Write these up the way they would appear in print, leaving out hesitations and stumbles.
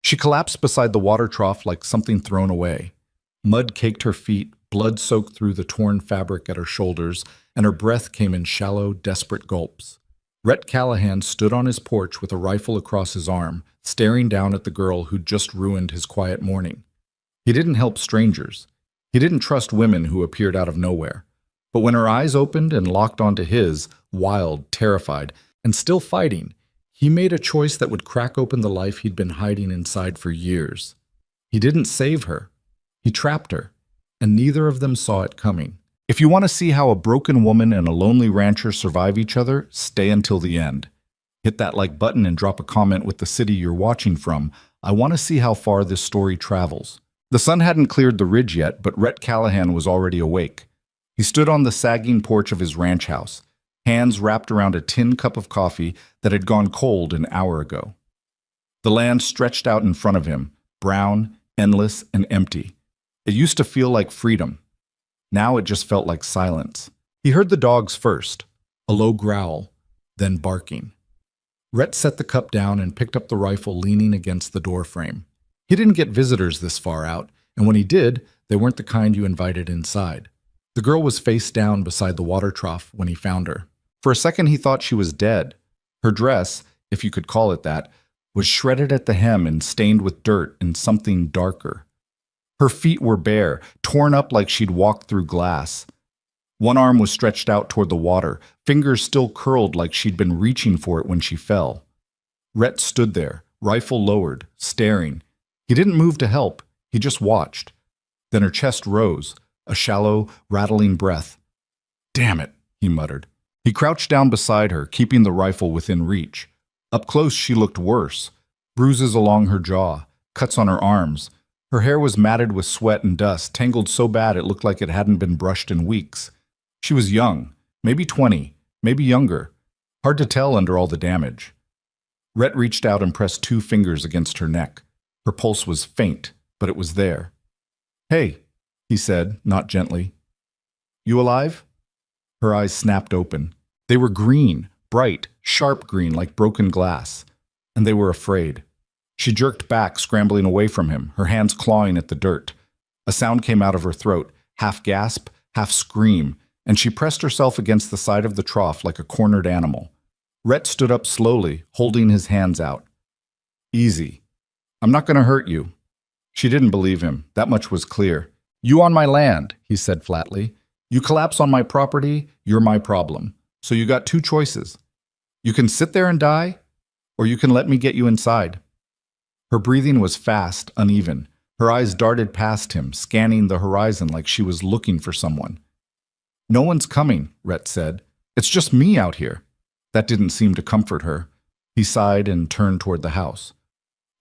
She collapsed beside the water trough like something thrown away. Mud caked her feet, blood soaked through the torn fabric at her shoulders, and her breath came in shallow, desperate gulps. Rhett Callahan stood on his porch with a rifle across his arm, staring down at the girl who'd just ruined his quiet morning. He didn't help strangers. He didn't trust women who appeared out of nowhere. But when her eyes opened and locked onto his, wild, terrified, and still fighting, he made a choice that would crack open the life he'd been hiding inside for years. He didn't save her. He trapped her, and neither of them saw it coming. If you want to see how a broken woman and a lonely rancher survive each other, stay until the end. Hit that like button and drop a comment with the city you're watching from. I want to see how far this story travels. The sun hadn't cleared the ridge yet, but Rhett Callahan was already awake. He stood on the sagging porch of his ranch house, hands wrapped around a tin cup of coffee that had gone cold an hour ago. The land stretched out in front of him, brown, endless, and empty. It used to feel like freedom. Now it just felt like silence. He heard the dogs first, a low growl, then barking. Rhett set the cup down and picked up the rifle leaning against the doorframe. He didn't get visitors this far out, and when he did, they weren't the kind you invited inside. The girl was face down beside the water trough when he found her. For a second he thought she was dead. Her dress, if you could call it that, was shredded at the hem and stained with dirt and something darker. Her feet were bare, torn up like she'd walked through glass. One arm was stretched out toward the water, fingers still curled like she'd been reaching for it when she fell. Rhett stood there, rifle lowered, staring. He didn't move to help, he just watched. Then her chest rose, a shallow, rattling breath. "Damn it," he muttered. He crouched down beside her, keeping the rifle within reach. Up close she looked worse. Bruises along her jaw, cuts on her arms. Her hair was matted with sweat and dust, tangled so bad it looked like it hadn't been brushed in weeks. She was young, maybe 20, maybe younger. Hard to tell under all the damage. Rhett reached out and pressed 2 fingers against her neck. Her pulse was faint, but it was there. "Hey," he said, not gently. "You alive?" Her eyes snapped open. They were green, bright, sharp green like broken glass. And they were afraid. She jerked back, scrambling away from him, her hands clawing at the dirt. A sound came out of her throat, half gasp, half scream, and she pressed herself against the side of the trough like a cornered animal. Rhett stood up slowly, holding his hands out. "Easy. I'm not going to hurt you." She didn't believe him. That much was clear. "You on my land," he said flatly. "You collapse on my property, you're my problem. So you got 2 choices. You can sit there and die, or you can let me get you inside." Her breathing was fast, uneven. Her eyes darted past him, scanning the horizon like she was looking for someone. "No one's coming," Rhett said. "It's just me out here." That didn't seem to comfort her. He sighed and turned toward the house.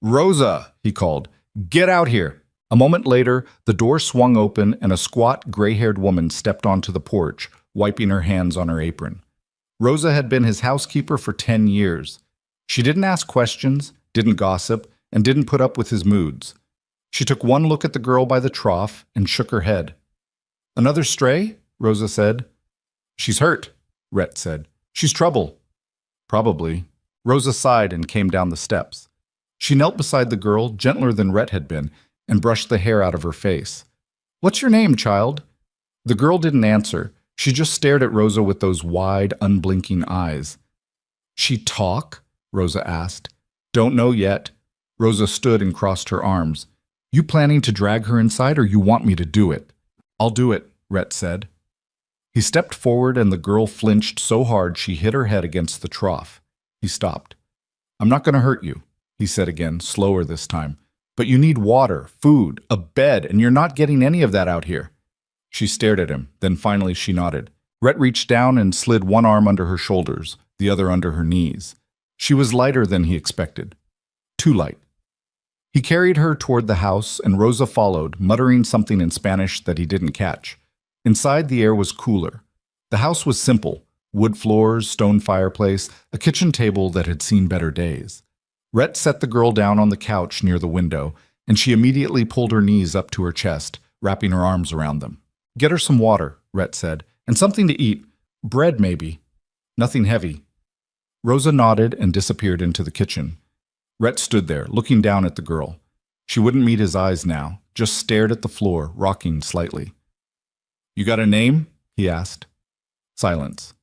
"Rosa," he called, "get out here." A moment later, the door swung open and a squat, gray-haired woman stepped onto the porch, wiping her hands on her apron. Rosa had been his housekeeper for 10 years. She didn't ask questions, didn't gossip, and didn't put up with his moods. She took one look at the girl by the trough and shook her head. "Another stray?" Rosa said. "She's hurt," Rhett said. "She's trouble." "Probably." Rosa sighed and came down the steps. She knelt beside the girl, gentler than Rhett had been, and brushed the hair out of her face. "What's your name, child?" The girl didn't answer. She just stared at Rosa with those wide, unblinking eyes. "She talk?" Rosa asked. "Don't know yet." Rosa stood and crossed her arms. "You planning to drag her inside, or you want me to do it?" "I'll do it," Rhett said. He stepped forward and the girl flinched so hard she hit her head against the trough. He stopped. "I'm not going to hurt you," he said again, slower this time. "But you need water, food, a bed, and you're not getting any of that out here." She stared at him, then finally she nodded. Rhett reached down and slid one arm under her shoulders, the other under her knees. She was lighter than he expected. Too light. He carried her toward the house, and Rosa followed, muttering something in Spanish that he didn't catch. Inside, the air was cooler. The house was simple: wood floors, stone fireplace, a kitchen table that had seen better days. Rhett set the girl down on the couch near the window, and she immediately pulled her knees up to her chest, wrapping her arms around them. "Get her some water," Rhett said, "and something to eat. Bread, maybe. Nothing heavy." Rosa nodded and disappeared into the kitchen. Rhett stood there, looking down at the girl. She wouldn't meet his eyes now, just stared at the floor, rocking slightly. "You got a name?" he asked. Silence.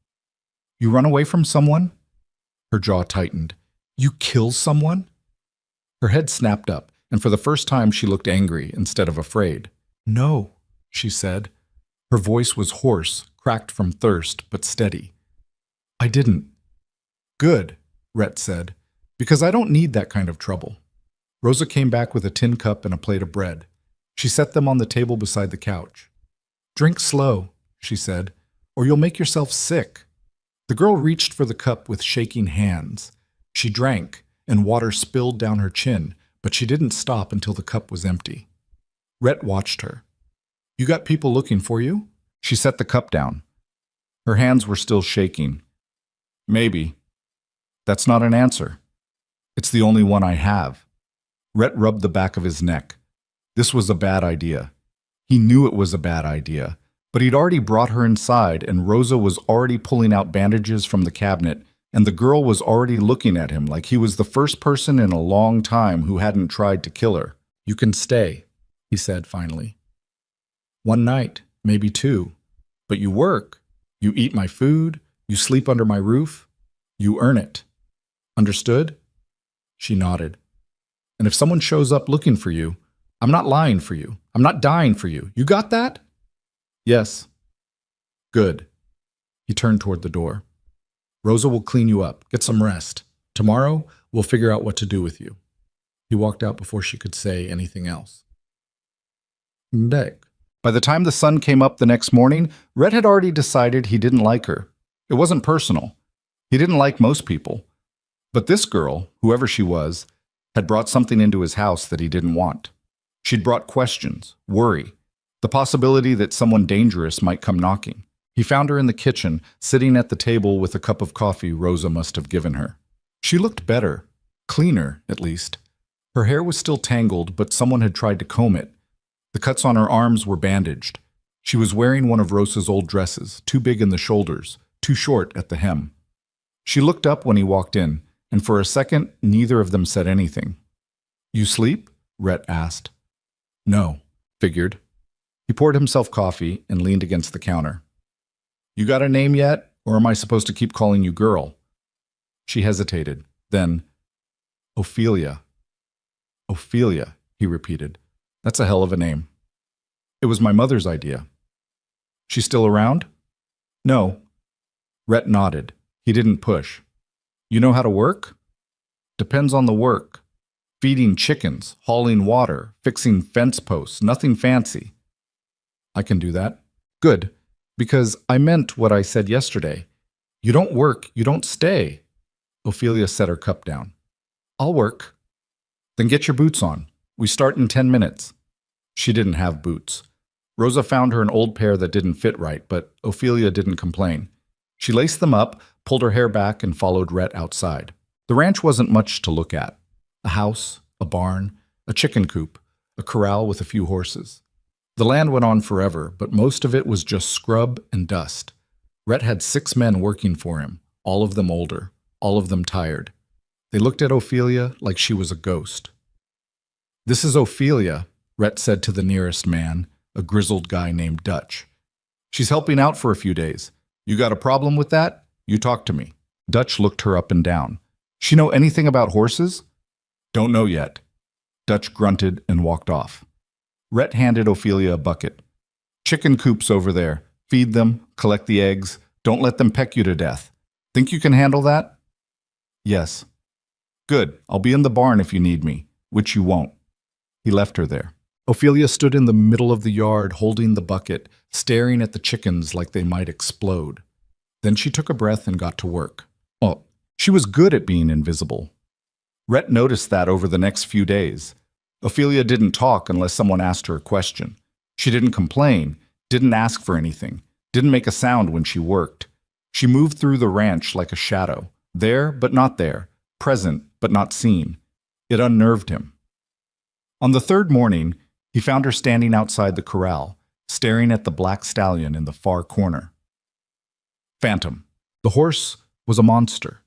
"You run away from someone?" Her jaw tightened. "You kill someone?" Her head snapped up, and for the first time she looked angry instead of afraid. "No," she said. Her voice was hoarse, cracked from thirst, but steady. "I didn't." "Good," Rhett said, "because I don't need that kind of trouble." Rosa came back with a tin cup and a plate of bread. She set them on the table beside the couch. "Drink slow," she said, "or you'll make yourself sick." The girl reached for the cup with shaking hands. She drank, and water spilled down her chin, but she didn't stop until the cup was empty. Rhett watched her. "You got people looking for you?" She set the cup down. Her hands were still shaking. "Maybe. That's not an answer. It's the only one I have." Rhett rubbed the back of his neck. This was a bad idea. He knew it was a bad idea, but he'd already brought her inside, and Rosa was already pulling out bandages from the cabinet, and the girl was already looking at him like he was the first person in a long time who hadn't tried to kill her. "You can stay," he said finally. "One night, maybe two. But you work. You eat my food. You sleep under my roof. You earn it. Understood?" She nodded. "And if someone shows up looking for you, I'm not lying for you. I'm not dying for you. You got that?" "Yes." "Good." He turned toward the door. "Rosa will clean you up. Get some rest. Tomorrow, we'll figure out what to do with you." He walked out before she could say anything else. By the time the sun came up the next morning, Rhett had already decided he didn't like her. It wasn't personal. He didn't like most people. But this girl, whoever she was, had brought something into his house that he didn't want. She'd brought questions, worry, the possibility that someone dangerous might come knocking. He found her in the kitchen, sitting at the table with a cup of coffee Rosa must have given her. She looked better, cleaner, at least. Her hair was still tangled, but someone had tried to comb it. The cuts on her arms were bandaged. She was wearing one of Rosa's old dresses, too big in the shoulders, too short at the hem. She looked up when he walked in, and for a second, neither of them said anything. "You sleep?" Rhett asked. "No," figured. He poured himself coffee and leaned against the counter. "You got a name yet, or am I supposed to keep calling you girl?" She hesitated. Then, "Ophelia." "Ophelia," he repeated. "That's a hell of a name." "It was my mother's idea." "She's still around?" "No." Rhett nodded. He didn't push. "You know how to work?" "Depends on the work. Feeding chickens, hauling water, fixing fence posts, nothing fancy." "I can do that." "Good, because I meant what I said yesterday. You don't work, you don't stay." Ophelia set her cup down. "I'll work." "Then get your boots on. We start in 10 minutes. She didn't have boots. Rosa found her an old pair that didn't fit right, but Ophelia didn't complain. She laced them up, pulled her hair back, and followed Rhett outside. The ranch wasn't much to look at. A house, a barn, a chicken coop, a corral with a few horses. The land went on forever, but most of it was just scrub and dust. Rhett had 6 men working for him, all of them older, all of them tired. They looked at Ophelia like she was a ghost. "This is Ophelia," Rhett said to the nearest man, a grizzled guy named Dutch. "She's helping out for a few days. You got a problem with that? You talk to me." Dutch looked her up and down. "She know anything about horses?" "Don't know yet." Dutch grunted and walked off. Rhett handed Ophelia a bucket. "Chicken coops over there. Feed them, collect the eggs. Don't let them peck you to death. Think you can handle that?" "Yes." "Good. I'll be in the barn if you need me, which you won't." He left her there. Ophelia stood in the middle of the yard holding the bucket, staring at the chickens like they might explode. Then she took a breath and got to work. Oh, she was good at being invisible. Rhett noticed that over the next few days. Ophelia didn't talk unless someone asked her a question. She didn't complain, didn't ask for anything, didn't make a sound when she worked. She moved through the ranch like a shadow, there but not there, present but not seen. It unnerved him. On the 3rd morning, he found her standing outside the corral, staring at the black stallion in the far corner. Phantom. The horse was a monster.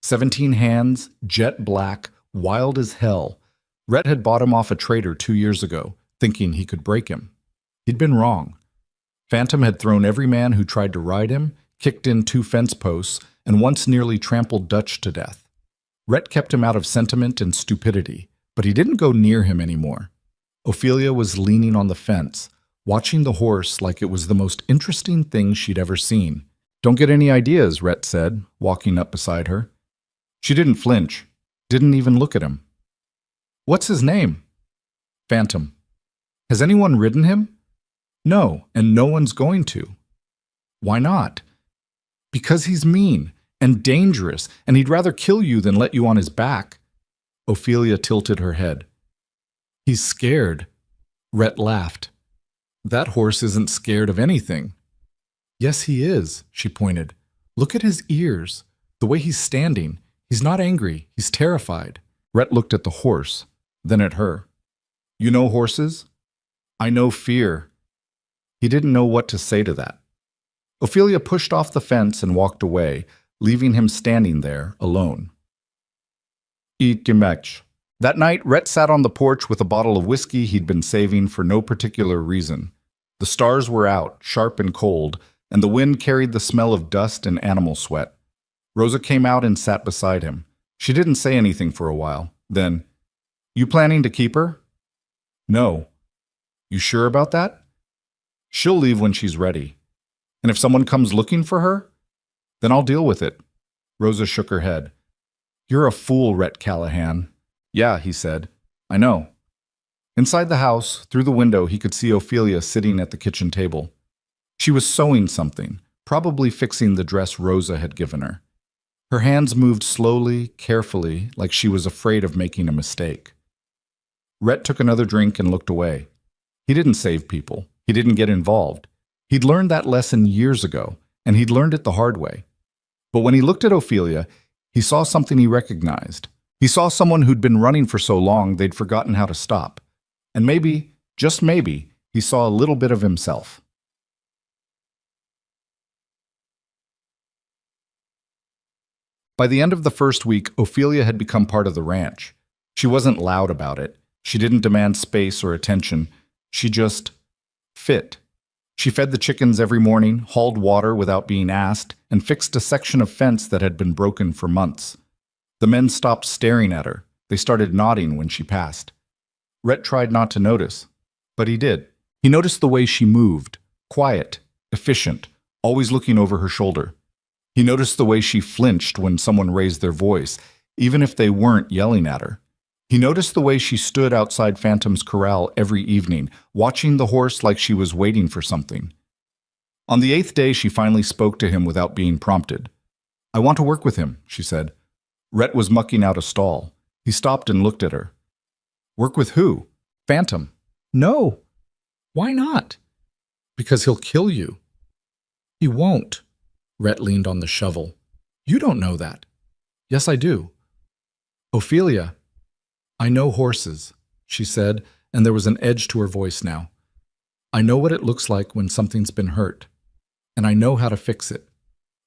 17 hands, jet black, wild as hell. Rhett had bought him off a trader 2 years ago, thinking he could break him. He'd been wrong. Phantom had thrown every man who tried to ride him, kicked in 2 fence posts, and once nearly trampled Dutch to death. Rhett kept him out of sentiment and stupidity, but he didn't go near him anymore. Ophelia was leaning on the fence, watching the horse like it was the most interesting thing she'd ever seen. "Don't get any ideas," Rhett said, walking up beside her. She didn't flinch, didn't even look at him. "What's his name?" "Phantom." "Has anyone ridden him?" "No, and no one's going to." "Why not?" "Because he's mean and dangerous, and he'd rather kill you than let you on his back." Ophelia tilted her head. "He's scared." Rhett laughed. "That horse isn't scared of anything." "Yes, he is," she pointed. "Look at his ears, the way he's standing. He's not angry, he's terrified." Rhett looked at the horse, then at her. "You know horses?" "I know fear." He didn't know what to say to that. Ophelia pushed off the fence and walked away, leaving him standing there alone. Eat your match. That night, Rhett sat on the porch with a bottle of whiskey he'd been saving for no particular reason. The stars were out, sharp and cold, and the wind carried the smell of dust and animal sweat. Rosa came out and sat beside him. She didn't say anything for a while. Then, "You planning to keep her?" "No." "You sure about that?" "She'll leave when she's ready. And if someone comes looking for her, then I'll deal with it." Rosa shook her head. "You're a fool, Rhett Callahan." "Yeah," he said. "I know." Inside the house, through the window, he could see Ophelia sitting at the kitchen table. She was sewing something, probably fixing the dress Rosa had given her. Her hands moved slowly, carefully, like she was afraid of making a mistake. Rhett took another drink and looked away. He didn't save people. He didn't get involved. He'd learned that lesson years ago, and he'd learned it the hard way. But when he looked at Ophelia, he saw something he recognized. He saw someone who'd been running for so long they'd forgotten how to stop. And maybe, just maybe, he saw a little bit of himself. By the end of the first week, Ophelia had become part of the ranch. She wasn't loud about it. She didn't demand space or attention. She just fit. She fed the chickens every morning, hauled water without being asked, and fixed a section of fence that had been broken for months. The men stopped staring at her. They started nodding when she passed. Rhett tried not to notice, but he did. He noticed the way she moved, quiet, efficient, always looking over her shoulder. He noticed the way she flinched when someone raised their voice, even if they weren't yelling at her. He noticed the way she stood outside Phantom's corral every evening, watching the horse like she was waiting for something. On the 8th day, she finally spoke to him without being prompted. "I want to work with him," she said. Rhett was mucking out a stall. He stopped and looked at her. "Work with who?" "Phantom." "No." "Why not?" "Because he'll kill you." "He won't." Rhett leaned on the shovel. "You don't know that." "Yes, I do." "Ophelia." "I know horses," she said, and there was an edge to her voice now. "I know what it looks like when something's been hurt, and I know how to fix it."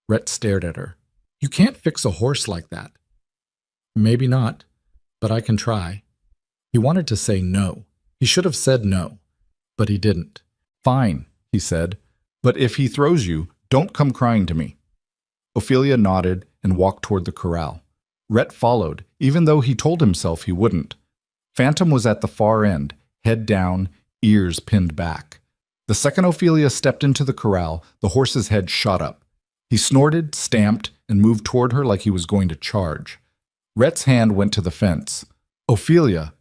Rhett stared at her. "You can't fix a horse like that." "Maybe not, but I can try." He wanted to say no. He should have said no, but he didn't. "Fine," he said, "but if he throws you, don't come crying to me." Ophelia nodded and walked toward the corral. Rhett followed, even though he told himself he wouldn't. Phantom was at the far end, head down, ears pinned back. The second Ophelia stepped into the corral, the horse's head shot up. He snorted, stamped, and moved toward her like he was going to charge. Rhett's hand went to the fence. "Ophelia!"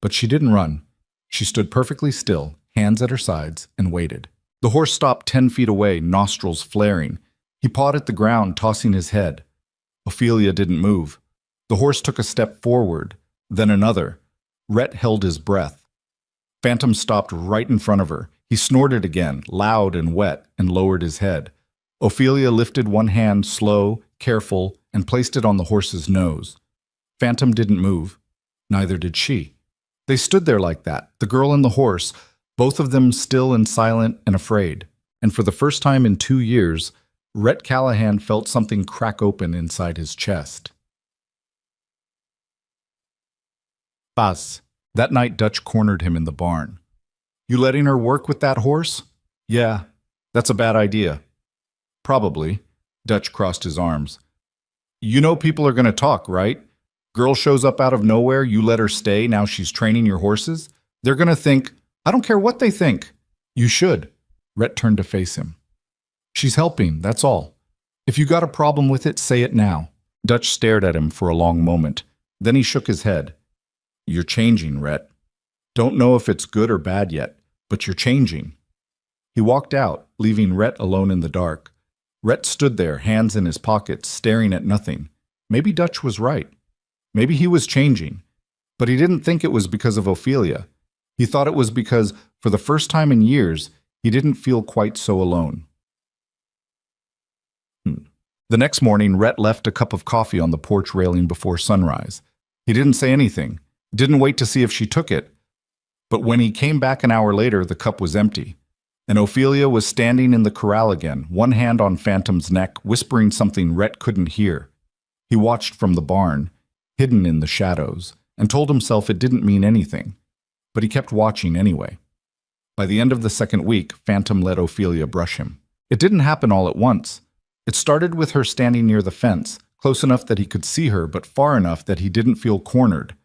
But she didn't run. She stood perfectly still, hands at her sides, and waited. The horse stopped 10 feet away, nostrils flaring. He pawed at the ground, tossing his head. Ophelia didn't move. The horse took a step forward, then another. Rhett held his breath. Phantom stopped right in front of her. He snorted again, loud and wet, and lowered his head. Ophelia lifted one hand, slow, careful, and placed it on the horse's nose. Phantom didn't move. Neither did she. They stood there like that, the girl and the horse, both of them still and silent and afraid. And for the first time in 2 years, Rhett Callahan felt something crack open inside his chest. Paz. That night, Dutch cornered him in the barn. You letting her work with that horse? Yeah, that's a bad idea. Probably. Dutch crossed his arms. You know people are going to talk, right? Girl shows up out of nowhere, you let her stay, now she's training your horses? They're going to think, I don't care what they think. You should. Rhett turned to face him. She's helping, that's all. If you got a problem with it, say it now. Dutch stared at him for a long moment. Then he shook his head. You're changing, Rhett. Don't know if it's good or bad yet, but you're changing. He walked out, leaving Rhett alone in the dark. Rhett stood there, hands in his pockets, staring at nothing. Maybe Dutch was right. Maybe he was changing. But he didn't think it was because of Ophelia. He thought it was because, for the first time in years, he didn't feel quite so alone. The next morning, Rhett left a cup of coffee on the porch railing before sunrise. He didn't say anything, didn't wait to see if she took it. But when he came back an hour later, the cup was empty. And Ophelia was standing in the corral again, one hand on Phantom's neck, whispering something Rhett couldn't hear. He watched from the barn, hidden in the shadows, and told himself it didn't mean anything. But he kept watching anyway. By the end of the second week, Phantom let Ophelia brush him. It didn't happen all at once. It started with her standing near the fence, close enough that he could see her, but far enough that he didn't feel cornered.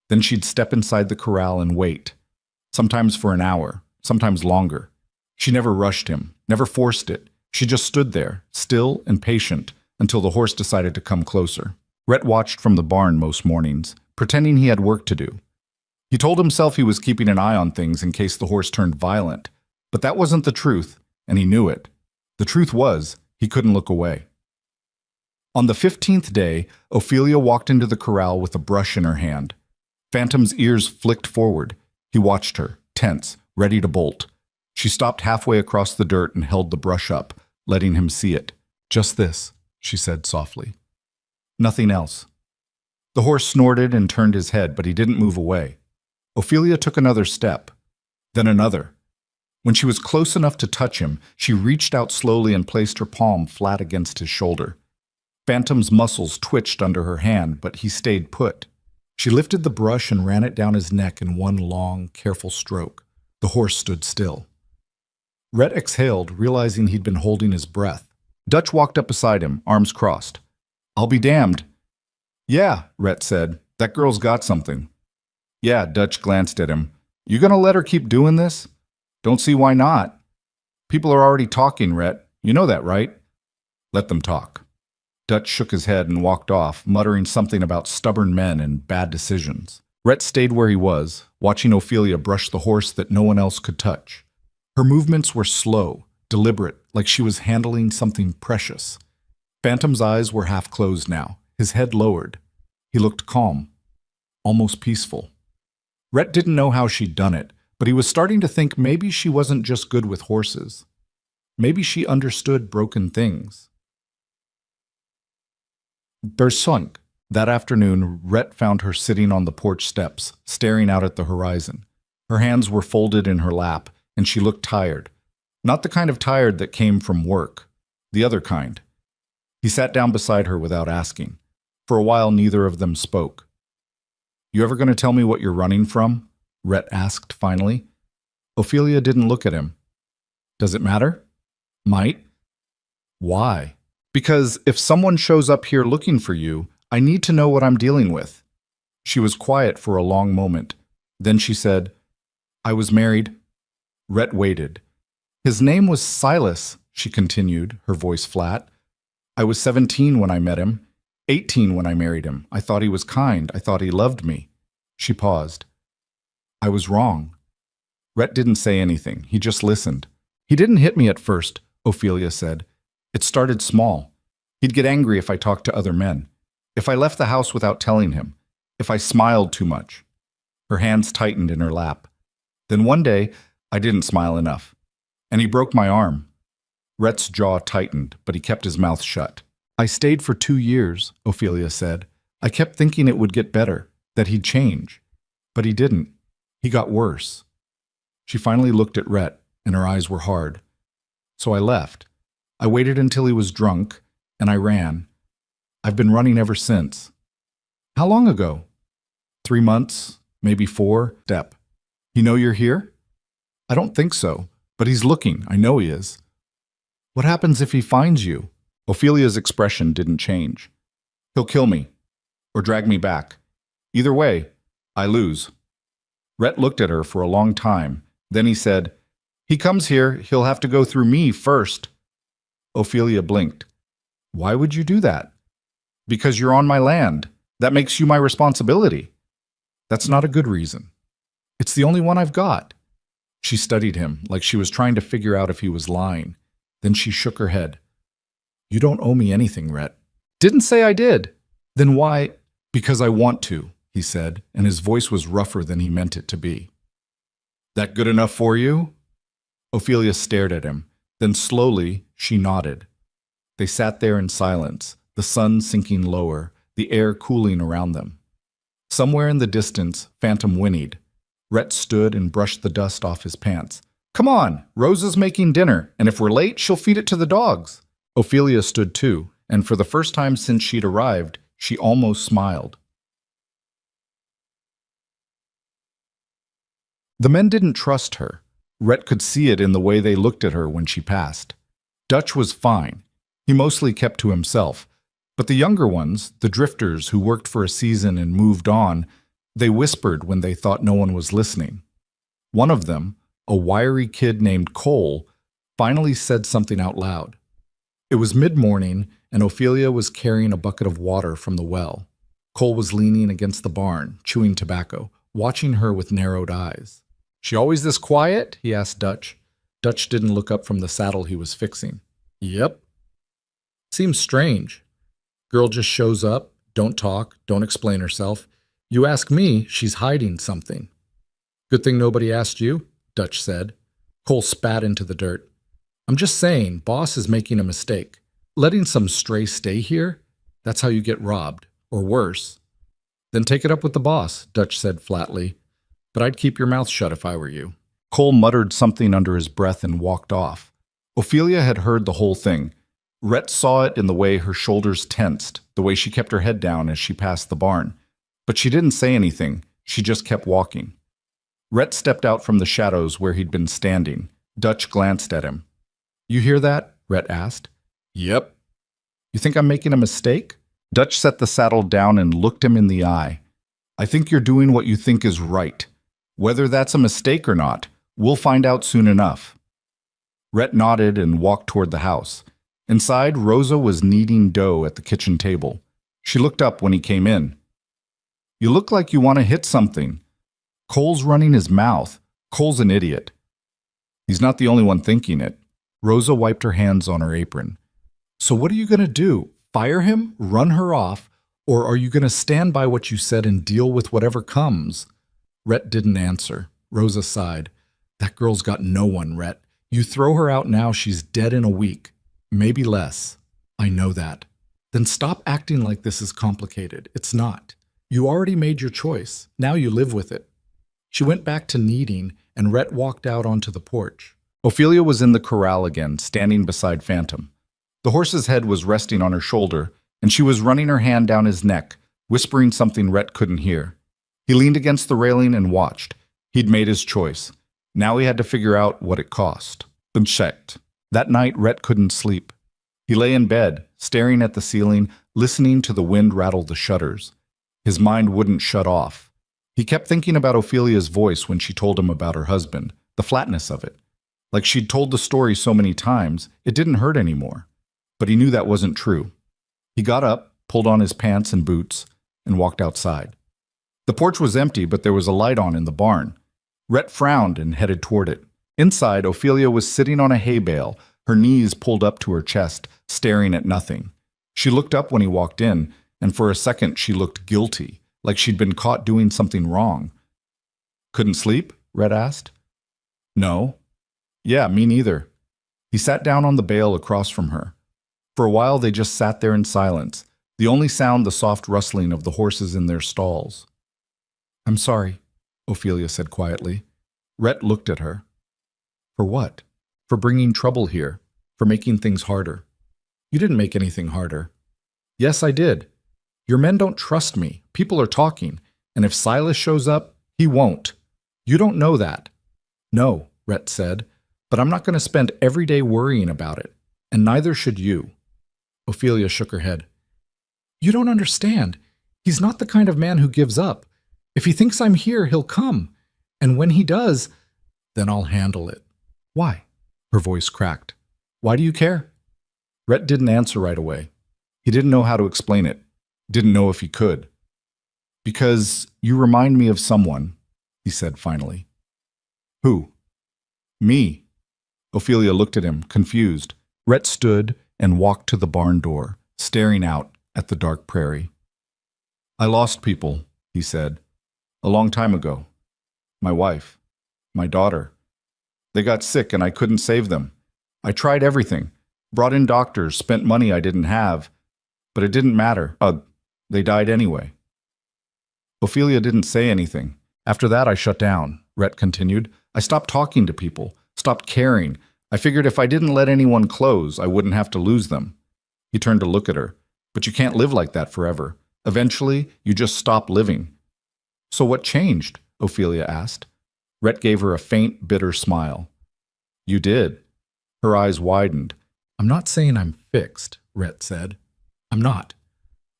Then she'd step inside the corral and wait, sometimes for an hour, sometimes longer. She never rushed him, never forced it. She just stood there, still and patient, until the horse decided to come closer. Rhett watched from the barn most mornings, pretending he had work to do. He told himself he was keeping an eye on things in case the horse turned violent, but that wasn't the truth, and he knew it. The truth was, he couldn't look away. On the 15th day, Ophelia walked into the corral with a brush in her hand. Phantom's ears flicked forward. He watched her, tense, ready to bolt. She stopped halfway across the dirt and held the brush up, letting him see it. Just this, she said softly. Nothing else. The horse snorted and turned his head, but he didn't move away. Ophelia took another step, then another. When she was close enough to touch him, she reached out slowly and placed her palm flat against his shoulder. Phantom's muscles twitched under her hand, but he stayed put. She lifted the brush and ran it down his neck in one long, careful stroke. The horse stood still. Rhett exhaled, realizing he'd been holding his breath. Dutch walked up beside him, arms crossed. I'll be damned. Yeah, Rhett said. That girl's got something. Yeah, Dutch glanced at him. You gonna let her keep doing this? Don't see why not. People are already talking, Rhett. You know that, right? Let them talk. Dutch shook his head and walked off, muttering something about stubborn men and bad decisions. Rhett stayed where he was, watching Ophelia brush the horse that no one else could touch. Her movements were slow, deliberate, like she was handling something precious. Phantom's eyes were half closed now, his head lowered. He looked calm, almost peaceful. Rhett didn't know how she'd done it, but he was starting to think maybe she wasn't just good with horses. Maybe she understood broken things. Bersunk. That afternoon, Rhett found her sitting on the porch steps, staring out at the horizon. Her hands were folded in her lap, and she looked tired. Not the kind of tired that came from work. The other kind. He sat down beside her without asking. For a while, neither of them spoke. You ever going to tell me what you're running from? Rhett asked finally. Ophelia didn't look at him. Does it matter? Might. Why? Because if someone shows up here looking for you, I need to know what I'm dealing with. She was quiet for a long moment. Then she said, I was married. Rhett waited. His name was Silas, she continued, her voice flat. I was 17 when I met him, 18 when I married him. I thought he was kind. I thought he loved me. She paused. I was wrong. Rhett didn't say anything. He just listened. He didn't hit me at first, Ophelia said. It started small. He'd get angry if I talked to other men, if I left the house without telling him, if I smiled too much. Her hands tightened in her lap. Then one day, I didn't smile enough, and he broke my arm. Rhett's jaw tightened, but he kept his mouth shut. I stayed for 2 years, Ophelia said. I kept thinking it would get better, that he'd change. But he didn't. He got worse. She finally looked at Rhett, and her eyes were hard. So I left. I waited until he was drunk, and I ran. I've been running ever since. How long ago? 3 months, maybe 4. Step. You know you're here? I don't think so, but he's looking. I know he is. What happens if he finds you? Ophelia's expression didn't change. He'll kill me, or drag me back. Either way, I lose. Rhett looked at her for a long time. Then he said, He comes here, he'll have to go through me first. Ophelia blinked. Why would you do that? Because you're on my land. That makes you my responsibility. That's not a good reason. It's the only one I've got. She studied him, like she was trying to figure out if he was lying. Then she shook her head. You don't owe me anything, Rhett. Didn't say I did. Then why? Because I want to, he said, and his voice was rougher than he meant it to be. That good enough for you? Ophelia stared at him. Then slowly, she nodded. They sat there in silence, the sun sinking lower, the air cooling around them. Somewhere in the distance, Phantom whinnied. Rhett stood and brushed the dust off his pants. Come on, Rosa's making dinner, and if we're late, she'll feed it to the dogs. Ophelia stood too, and for the first time since she'd arrived, she almost smiled. The men didn't trust her. Rhett could see it in the way they looked at her when she passed. Dutch was fine. He mostly kept to himself. But the younger ones, the drifters who worked for a season and moved on, they whispered when they thought no one was listening. One of them, a wiry kid named Cole, finally said something out loud. It was mid-morning, and Ophelia was carrying a bucket of water from the well. Cole was leaning against the barn, chewing tobacco, watching her with narrowed eyes. She always this quiet? He asked Dutch. Dutch didn't look up from the saddle he was fixing. Yep. Seems strange. Girl just shows up, don't talk, don't explain herself. You ask me, she's hiding something. Good thing nobody asked you, Dutch said. Cole spat into the dirt. I'm just saying, boss is making a mistake. Letting some stray stay here? That's how you get robbed, or worse. Then take it up with the boss, Dutch said flatly. But I'd keep your mouth shut if I were you. Cole muttered something under his breath and walked off. Ophelia had heard the whole thing. Rhett saw it in the way her shoulders tensed, the way she kept her head down as she passed the barn. But she didn't say anything. She just kept walking. Rhett stepped out from the shadows where he'd been standing. Dutch glanced at him. You hear that? Rhett asked. Yep. You think I'm making a mistake? Dutch set the saddle down and looked him in the eye. I think you're doing what you think is right. Whether that's a mistake or not, we'll find out soon enough. Rhett nodded and walked toward the house. Inside, Rosa was kneading dough at the kitchen table. She looked up when he came in. You look like you want to hit something. Cole's running his mouth. Cole's an idiot. He's not the only one thinking it. Rosa wiped her hands on her apron. So what are you going to do? Fire him? Run her off? Or are you going to stand by what you said and deal with whatever comes? Rhett didn't answer. Rosa sighed. That girl's got no one, Rhett. You throw her out now, she's dead in a week. Maybe less. I know that. Then stop acting like this is complicated. It's not. You already made your choice. Now you live with it. She went back to kneading, and Rhett walked out onto the porch. Ophelia was in the corral again, standing beside Phantom. The horse's head was resting on her shoulder, and she was running her hand down his neck, whispering something Rhett couldn't hear. He leaned against the railing and watched. He'd made his choice. Now he had to figure out what it cost. Then checked. That night, Rhett couldn't sleep. He lay in bed, staring at the ceiling, listening to the wind rattle the shutters. His mind wouldn't shut off. He kept thinking about Ophelia's voice when she told him about her husband, the flatness of it. Like she'd told the story so many times, it didn't hurt anymore. But he knew that wasn't true. He got up, pulled on his pants and boots, and walked outside. The porch was empty, but there was a light on in the barn. Rhett frowned and headed toward it. Inside, Ophelia was sitting on a hay bale, her knees pulled up to her chest, staring at nothing. She looked up when he walked in, and for a second she looked guilty, like she'd been caught doing something wrong. Couldn't sleep? Rhett asked. No. Yeah, me neither. He sat down on the bale across from her. For a while they just sat there in silence, the only sound the soft rustling of the horses in their stalls. I'm sorry, Ophelia said quietly. Rhett looked at her. For what? For bringing trouble here, for making things harder. You didn't make anything harder. Yes, I did. Your men don't trust me. People are talking. And if Silas shows up, He won't. You don't know that. No, Rhett said, but I'm not going to spend every day worrying about it, and neither should you. Ophelia shook her head. You don't understand. He's not the kind of man who gives up. If he thinks I'm here, he'll come. And when he does, then I'll handle it. Why? Her voice cracked. Why do you care? Rhett didn't answer right away. He didn't know how to explain it. Didn't know if he could. Because you remind me of someone, he said finally. Who? Me. Ophelia looked at him, confused. Rhett stood and walked to the barn door, staring out at the dark prairie. I lost people, he said, a long time ago. My wife, my daughter. They got sick and I couldn't save them. I tried everything, brought in doctors, spent money I didn't have, but it didn't matter. They died anyway. Ophelia didn't say anything. After that, I shut down, Rhett continued. I stopped talking to people, stopped caring. I figured if I didn't let anyone close, I wouldn't have to lose them. He turned to look at her. But you can't live like that forever. Eventually, you just stop living. So what changed? Ophelia asked. Rhett gave her a faint, bitter smile. You did. Her eyes widened. I'm not saying I'm fixed, Rhett said. I'm not.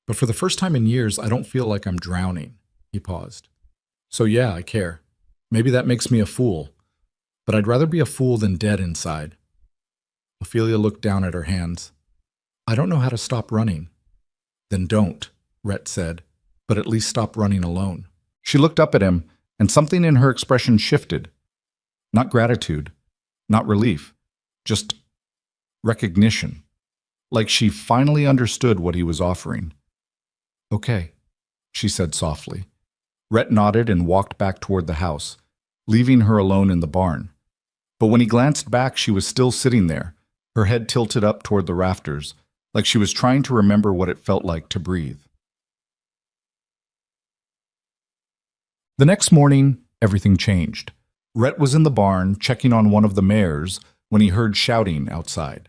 But for the first time in years, I don't feel like I'm drowning. He paused. So yeah, I care. Maybe that makes me a fool. But I'd rather be a fool than dead inside. Ophelia looked down at her hands. I don't know how to stop running. Then don't, Rhett said, but at least stop running alone. She looked up at him, and something in her expression shifted. Not gratitude, not relief, just recognition. Like she finally understood what he was offering. Okay, she said softly. Rhett nodded and walked back toward the house, leaving her alone in the barn. But when he glanced back, she was still sitting there, her head tilted up toward the rafters, like she was trying to remember what it felt like to breathe. The next morning, everything changed. Rhett was in the barn, checking on one of the mares, when he heard shouting outside.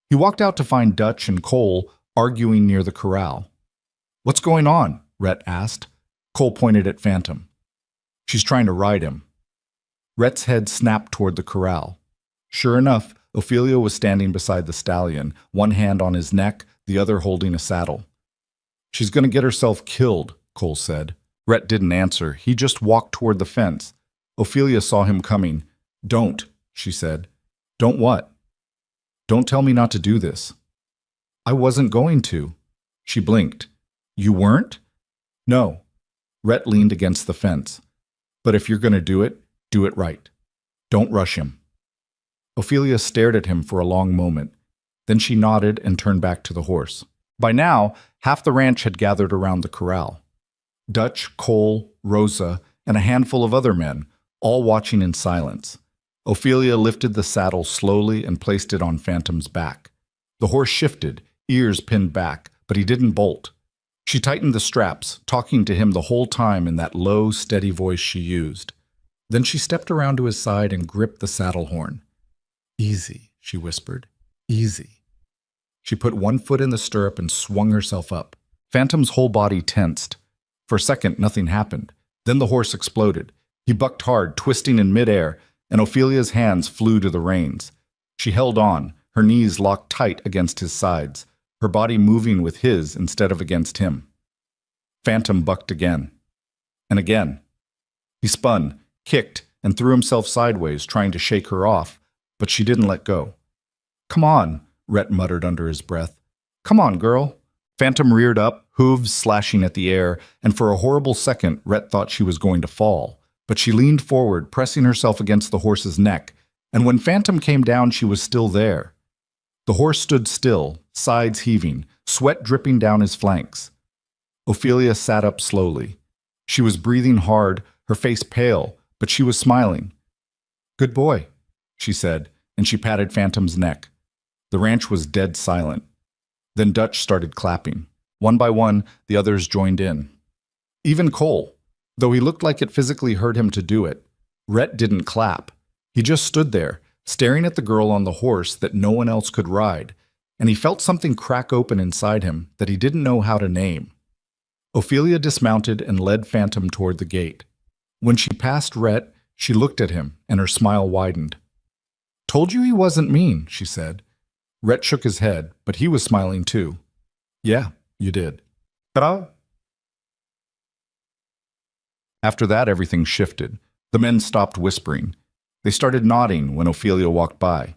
He walked out to find Dutch and Cole arguing near the corral. What's going on? Rhett asked. Cole pointed at Phantom. She's trying to ride him. Rhett's head snapped toward the corral. Sure enough, Ophelia was standing beside the stallion, one hand on his neck, the other holding a saddle. She's going to get herself killed, Cole said. Rhett didn't answer. He just walked toward the fence. Ophelia saw him coming. Don't, she said. Don't what? Don't tell me not to do this. I wasn't going to. She blinked. You weren't? No. Rhett leaned against the fence. But if you're going to do it right. Don't rush him. Ophelia stared at him for a long moment. Then she nodded and turned back to the horse. By now, half the ranch had gathered around the corral. Dutch, Cole, Rosa, and a handful of other men, all watching in silence. Ophelia lifted the saddle slowly and placed it on Phantom's back. The horse shifted, ears pinned back, but he didn't bolt. She tightened the straps, talking to him the whole time in that low, steady voice she used. Then she stepped around to his side and gripped the saddle horn. Easy, she whispered. Easy. She put one foot in the stirrup and swung herself up. Phantom's whole body tensed. For a second, nothing happened. Then the horse exploded. He bucked hard, twisting in midair, and Ophelia's hands flew to the reins. She held on, her knees locked tight against his sides, her body moving with his instead of against him. Phantom bucked again. And again. He spun, kicked, and threw himself sideways, trying to shake her off, but she didn't let go. Come on, Rhett muttered under his breath. Come on, girl. Phantom reared up, hooves slashing at the air, and for a horrible second, Rhett thought she was going to fall. But she leaned forward, pressing herself against the horse's neck, and when Phantom came down, she was still there. The horse stood still, sides heaving, sweat dripping down his flanks. Ophelia sat up slowly. She was breathing hard, her face pale, but she was smiling. Good boy, she said, and she patted Phantom's neck. The ranch was dead silent. Then Dutch started clapping. One by one, the others joined in. Even Cole, though he looked like it physically hurt him to do it. Rhett didn't clap. He just stood there, staring at the girl on the horse that no one else could ride, and he felt something crack open inside him that he didn't know how to name. Ophelia dismounted and led Phantom toward the gate. When she passed Rhett, she looked at him, and her smile widened. "Told you he wasn't mean," she said. Rhett shook his head, but he was smiling too. "Yeah, you did." Ta-da! After that, everything shifted. The men stopped whispering. They started nodding when Ophelia walked by.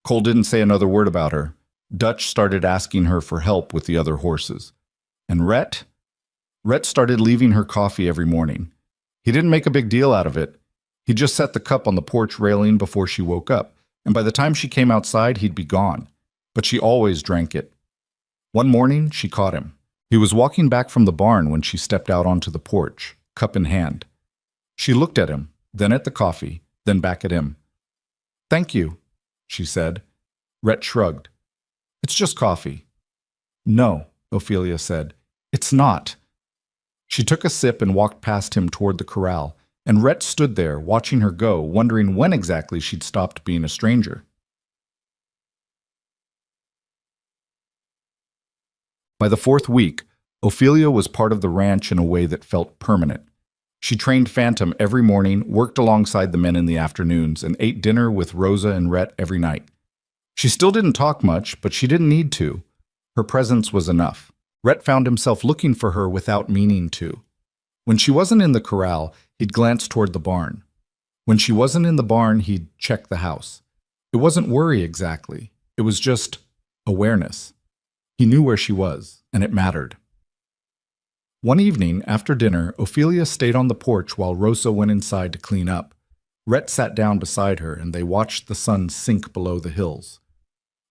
Cole didn't say another word about her. Dutch started asking her for help with the other horses. And Rhett started leaving her coffee every morning. He didn't make a big deal out of it. He just set the cup on the porch railing before she woke up, and by the time she came outside, he'd be gone. But she always drank it. One morning, she caught him. He was walking back from the barn when she stepped out onto the porch, cup in hand. She looked at him, then at the coffee, then back at him. "Thank you," she said. Rhett shrugged. "It's just coffee." "No," Ophelia said. "It's not." She took a sip and walked past him toward the corral, and Rhett stood there watching her go, wondering when exactly she'd stopped being a stranger. By the fourth week, Ophelia was part of the ranch in a way that felt permanent. She trained Phantom every morning, worked alongside the men in the afternoons, and ate dinner with Rosa and Rhett every night. She still didn't talk much, but she didn't need to. Her presence was enough. Rhett found himself looking for her without meaning to. When she wasn't in the corral, he'd glance toward the barn. When she wasn't in the barn, he'd check the house. It wasn't worry exactly. It was just awareness. He knew where she was, and it mattered. One evening, after dinner, Ophelia stayed on the porch while Rosa went inside to clean up. Rhett sat down beside her, and they watched the sun sink below the hills.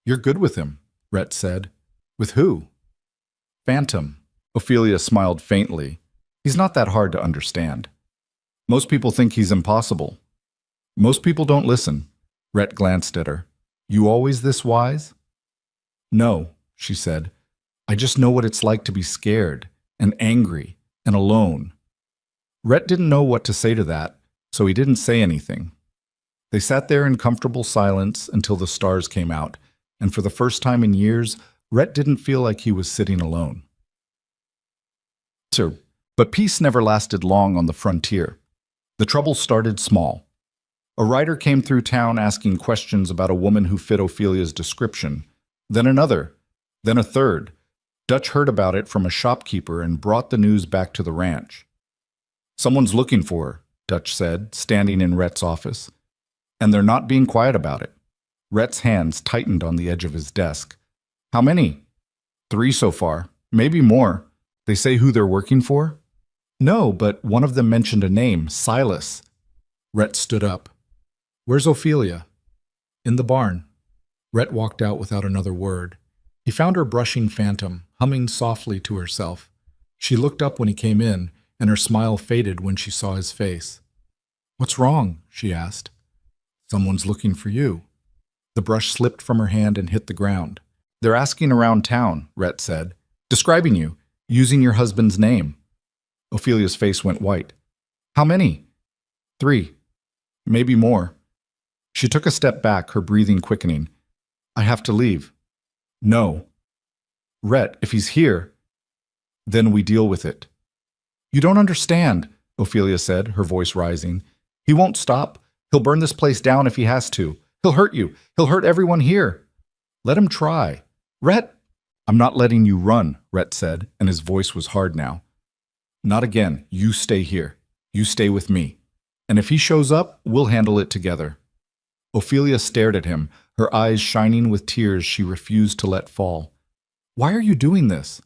"You're good with him," Rhett said. "With who?" "Phantom." Ophelia smiled faintly. "He's not that hard to understand. Most people think he's impossible. Most people don't listen." Rhett glanced at her. "You always this wise?" "No," she said. "I just know what it's like to be scared and angry and alone." Rhett didn't know what to say to that, so he didn't say anything. They sat there in comfortable silence until the stars came out, and for the first time in years, Rhett didn't feel like he was sitting alone. But peace never lasted long on the frontier. The trouble started small. A rider came through town asking questions about a woman who fit Ophelia's description, then another, then a third. Dutch heard about it from a shopkeeper and brought the news back to the ranch. "Someone's looking for her," Dutch said, standing in Rhett's office. "And they're not being quiet about it." Rhett's hands tightened on the edge of his desk. "How many?" "3 so far. Maybe more. They say who they're working for?" "No, but one of them mentioned a name, Silas." Rhett stood up. "Where's Ophelia?" "In the barn." Rhett walked out without another word. He found her brushing Phantom, humming softly to herself. She looked up when he came in, and her smile faded when she saw his face. "What's wrong?" she asked. "Someone's looking for you." The brush slipped from her hand and hit the ground. "They're asking around town," Rhett said. "Describing you, using your husband's name." Ophelia's face went white. "How many?" "3. Maybe more." She took a step back, her breathing quickening. "I have to leave." "No." "Rhett, if he's here, then we deal with it." "You don't understand," Ophelia said, her voice rising. "He won't stop. He'll burn this place down if he has to. He'll hurt you. He'll hurt everyone here." "Let him try." "Rhett!" "I'm not letting you run," Rhett said, and his voice was hard now. "Not again. You stay here. You stay with me. And if he shows up, we'll handle it together." Ophelia stared at him, her eyes shining with tears she refused to let fall. "Why are you doing this?"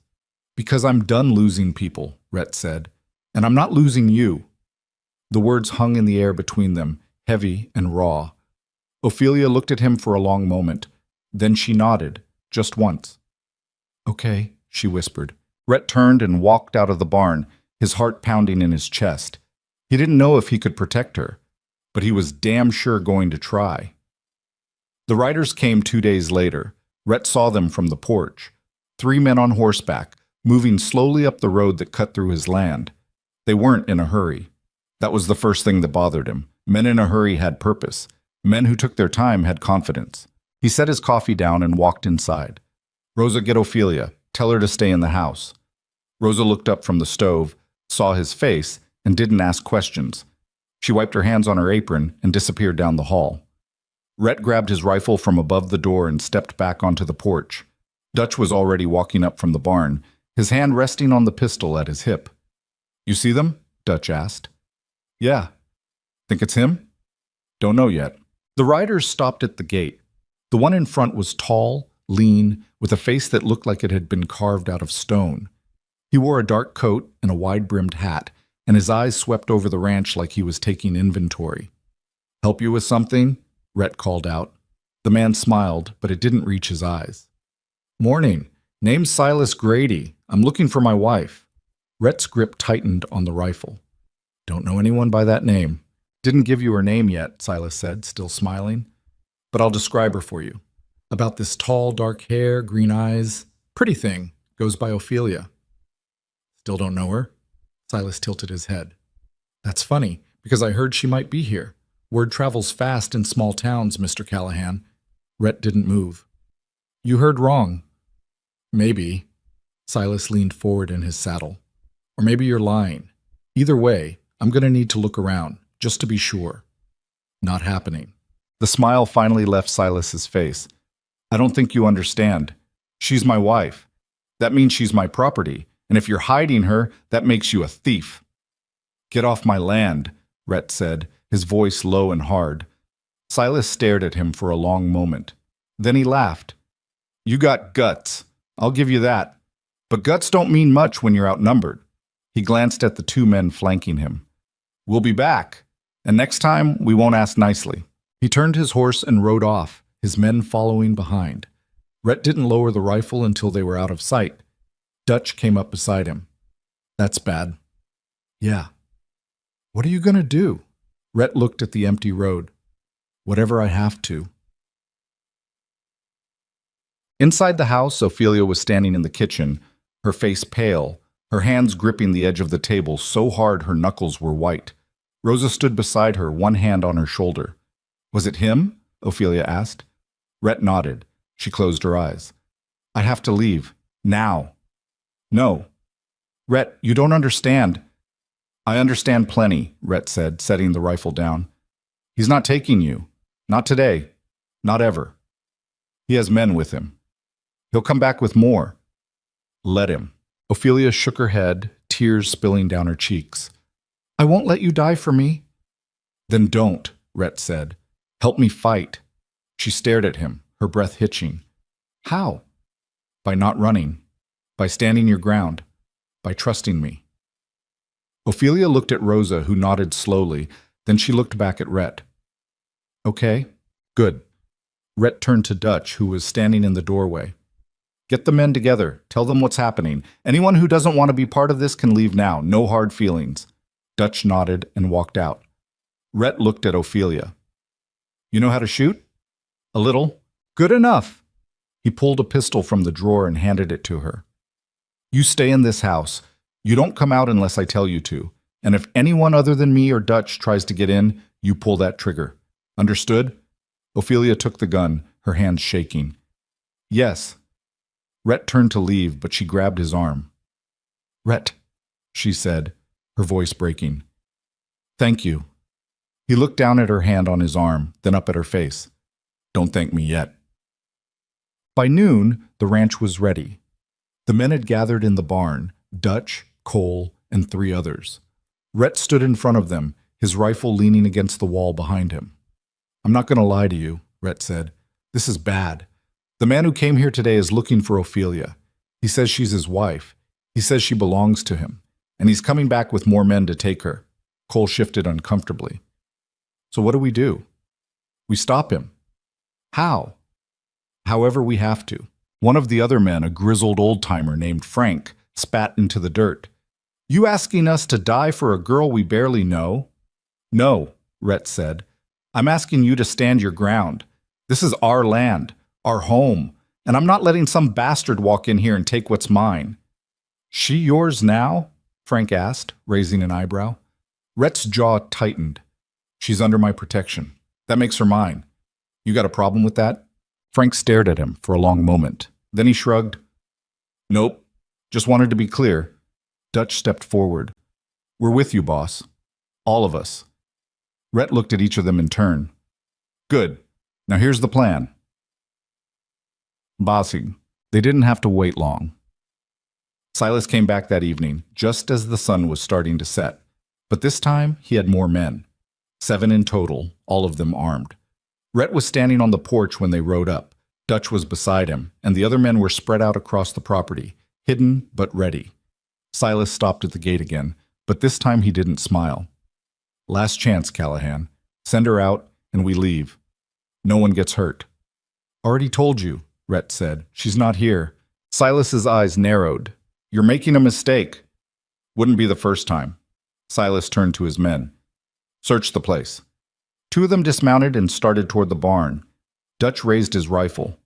"Because I'm done losing people," Rhett said. "And I'm not losing you." The words hung in the air between them, heavy and raw. Ophelia looked at him for a long moment. Then she nodded, just once. "Okay," she whispered. Rhett turned and walked out of the barn, his heart pounding in his chest. He didn't know if he could protect her, but he was damn sure going to try. The riders came 2 days later. Rhett saw them from the porch. 3 men on horseback, moving slowly up the road that cut through his land. They weren't in a hurry. That was the first thing that bothered him. Men in a hurry had purpose. Men who took their time had confidence. He set his coffee down and walked inside. "Rosa, get Ophelia. Tell her to stay in the house." Rosa looked up from the stove, saw his face, and didn't ask questions. She wiped her hands on her apron and disappeared down the hall. Rhett grabbed his rifle from above the door and stepped back onto the porch. Dutch was already walking up from the barn, his hand resting on the pistol at his hip. "You see them?" Dutch asked. "Yeah." "Think it's him?" "Don't know yet." The riders stopped at the gate. The one in front was tall, lean, with a face that looked like it had been carved out of stone. He wore a dark coat and a wide-brimmed hat, and his eyes swept over the ranch like he was taking inventory. "Help you with something?" Rhett called out. The man smiled, but it didn't reach his eyes. "Morning. Name's Silas Grady. I'm looking for my wife." Rhett's grip tightened on the rifle. "Don't know anyone by that name." "Didn't give you her name yet," Silas said, still smiling. "But I'll describe her for you. About this tall, dark hair, green eyes, pretty thing, goes by Ophelia." "Still don't know her?" Silas tilted his head. "That's funny, because I heard she might be here. Word travels fast in small towns, Mr. Callahan." Rhett didn't move. "You heard wrong." "Maybe." Silas leaned forward in his saddle. "Or maybe you're lying. Either way, I'm going to need to look around, just to be sure." "Not happening." The smile finally left Silas's face. "I don't think you understand. She's my wife. That means she's my property, and if you're hiding her, that makes you a thief." "Get off my land," Rhett said, his voice low and hard. Silas stared at him for a long moment. Then he laughed. "You got guts. I'll give you that. But guts don't mean much when you're outnumbered." He glanced at the two men flanking him. "We'll be back, and next time we won't ask nicely." He turned his horse and rode off, his men following behind. Rhett didn't lower the rifle until they were out of sight. Dutch came up beside him. "That's bad." "Yeah." "What are you going to do?" Rhett looked at the empty road. "Whatever I have to." Inside the house, Ophelia was standing in the kitchen, her face pale, her hands gripping the edge of the table so hard her knuckles were white. Rosa stood beside her, one hand on her shoulder. "Was it him?" Ophelia asked. Rhett nodded. She closed her eyes. "I have to leave. Now." "No." "Rhett, you don't understand." "I understand plenty," Rhett said, setting the rifle down. "He's not taking you. Not today. Not ever. He has men with him. He'll come back with more. Let him." Ophelia shook her head, tears spilling down her cheeks. "I won't let you die for me." "Then don't," Rhett said. "Help me fight." She stared at him, her breath hitching. "How?" "By not running. By standing your ground. By trusting me." Ophelia looked at Rosa, who nodded slowly. Then she looked back at Rhett. "Okay, good." Rhett turned to Dutch, who was standing in the doorway. "Get the men together. Tell them what's happening. Anyone who doesn't want to be part of this can leave now. No hard feelings." Dutch nodded and walked out. Rhett looked at Ophelia. "You know how to shoot?" "A little." "Good enough." He pulled a pistol from the drawer and handed it to her. "You stay in this house. You don't come out unless I tell you to. And if anyone other than me or Dutch tries to get in, you pull that trigger. Understood?" Ophelia took the gun, her hands shaking. "Yes." Rhett turned to leave, but she grabbed his arm. "Rhett," she said, her voice breaking. "Thank you." He looked down at her hand on his arm, then up at her face. "Don't thank me yet." By noon, the ranch was ready. The men had gathered in the barn, Dutch, Cole, and 3 others. Rhett stood in front of them, his rifle leaning against the wall behind him. "I'm not going to lie to you," Rhett said. "This is bad. The man who came here today is looking for Ophelia. He says she's his wife. He says she belongs to him. And he's coming back with more men to take her." Cole shifted uncomfortably. "So what do we do?" "We stop him." "How?" "However we have to." One of the other men, a grizzled old-timer named Frank, spat into the dirt. "You asking us to die for a girl we barely know?" "No," Rhett said. "I'm asking you to stand your ground. This is our land, our home, and I'm not letting some bastard walk in here and take what's mine." "She yours now?" Frank asked, raising an eyebrow. Rhett's jaw tightened. "She's under my protection. That makes her mine. You got a problem with that?" Frank stared at him for a long moment. Then he shrugged. "Nope. Just wanted to be clear." Dutch stepped forward. We're with you, boss. All of us. Rhett looked at each of them in turn. Good. Now here's the plan. Bossing. They didn't have to wait long. Silas came back that evening, just as the sun was starting to set. But this time, he had more men. 7 in total, all of them armed. Rhett was standing on the porch when they rode up. Dutch was beside him, and the other men were spread out across the property, hidden but ready. Silas stopped at the gate again, but this time he didn't smile. Last chance, Callahan. Send her out, and we leave. No one gets hurt. Already told you, Rhett said. She's not here. Silas's eyes narrowed. You're making a mistake. Wouldn't be the first time. Silas turned to his men. Search the place. 2 of them dismounted and started toward the barn. Dutch raised his rifle.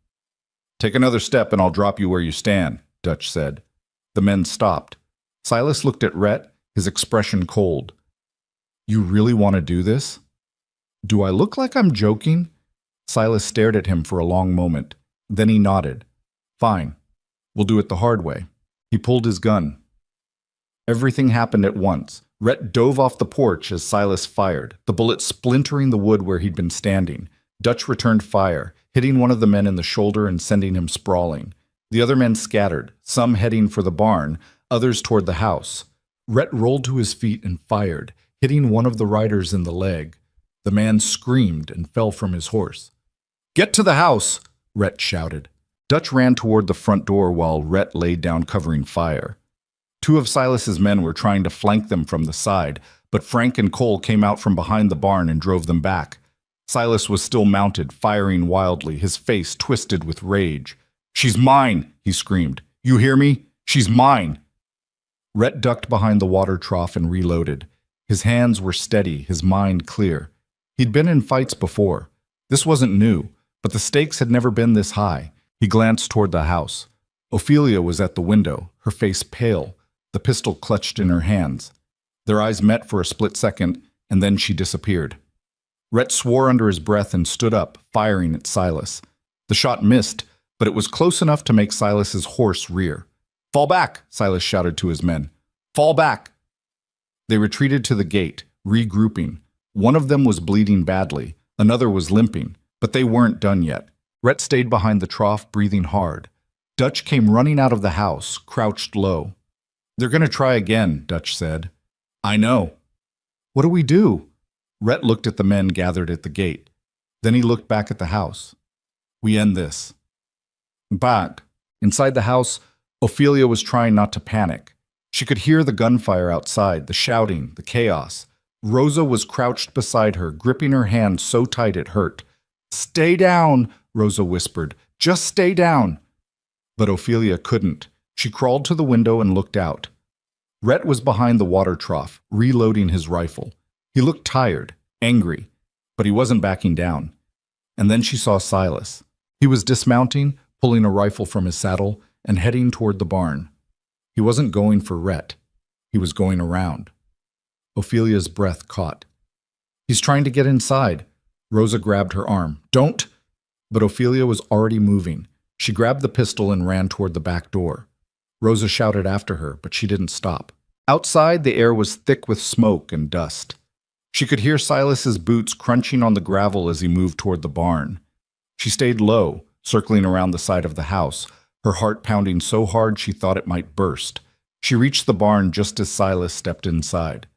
Take another step and I'll drop you where you stand, Dutch said. The men stopped. Silas looked at Rhett, his expression cold. You really want to do this? Do I look like I'm joking? Silas stared at him for a long moment. Then he nodded. Fine. We'll do it the hard way. He pulled his gun. Everything happened at once. Rhett dove off the porch as Silas fired, the bullet splintering the wood where he'd been standing. Dutch returned fire, hitting one of the men in the shoulder and sending him sprawling. The other men scattered, some heading for the barn, others toward the house. Rhett rolled to his feet and fired, hitting one of the riders in the leg. The man screamed and fell from his horse. Get to the house, Rhett shouted. Dutch ran toward the front door while Rhett laid down covering fire. 2 of Silas's men were trying to flank them from the side, but Frank and Cole came out from behind the barn and drove them back. Silas was still mounted, firing wildly, his face twisted with rage. She's mine, he screamed. You hear me? She's mine. Rhett ducked behind the water trough and reloaded. His hands were steady, his mind clear. He'd been in fights before. This wasn't new, but the stakes had never been this high. He glanced toward the house. Ophelia was at the window, her face pale, the pistol clutched in her hands. Their eyes met for a split second, and then she disappeared. Rhett swore under his breath and stood up, firing at Silas. The shot missed, but it was close enough to make Silas's horse rear. Fall back, Silas shouted to his men. Fall back. They retreated to the gate, regrouping. One of them was bleeding badly, another was limping, but they weren't done yet. Rhett stayed behind the trough, breathing hard. Dutch came running out of the house, crouched low. They're going to try again, Dutch said. I know. What do we do? Rhett looked at the men gathered at the gate. Then he looked back at the house. We end this. Back. Inside the house, Ophelia was trying not to panic. She could hear the gunfire outside, the shouting, the chaos. Rosa was crouched beside her, gripping her hand so tight it hurt. Stay down, Rosa whispered. Just stay down. But Ophelia couldn't. She crawled to the window and looked out. Rhett was behind the water trough, reloading his rifle. He looked tired, angry, but he wasn't backing down. And then she saw Silas. He was dismounting, pulling a rifle from his saddle, and heading toward the barn. He wasn't going for Rhett. He was going around. Ophelia's breath caught. He's trying to get inside. Rosa grabbed her arm. Don't! But Ophelia was already moving. She grabbed the pistol and ran toward the back door. Rosa shouted after her, but she didn't stop. Outside, the air was thick with smoke and dust. She could hear Silas's boots crunching on the gravel as he moved toward the barn. She stayed low, circling around the side of the house, her heart pounding so hard she thought it might burst. She reached the barn just as Silas stepped inside.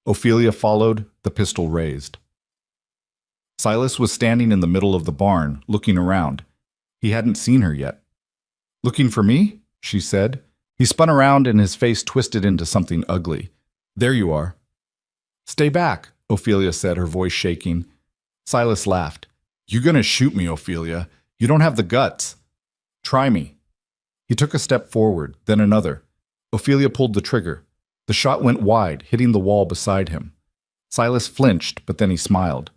Ophelia followed, the pistol raised. Silas was standing in the middle of the barn, looking around. He hadn't seen her yet. Looking for me? She said. He spun around and his face twisted into something ugly. There you are. Stay back, Ophelia said, her voice shaking. Silas laughed. You're going to shoot me, Ophelia. You don't have the guts. Try me. He took a step forward, then another. Ophelia pulled the trigger. The shot went wide, hitting the wall beside him. Silas flinched, but then he smiled.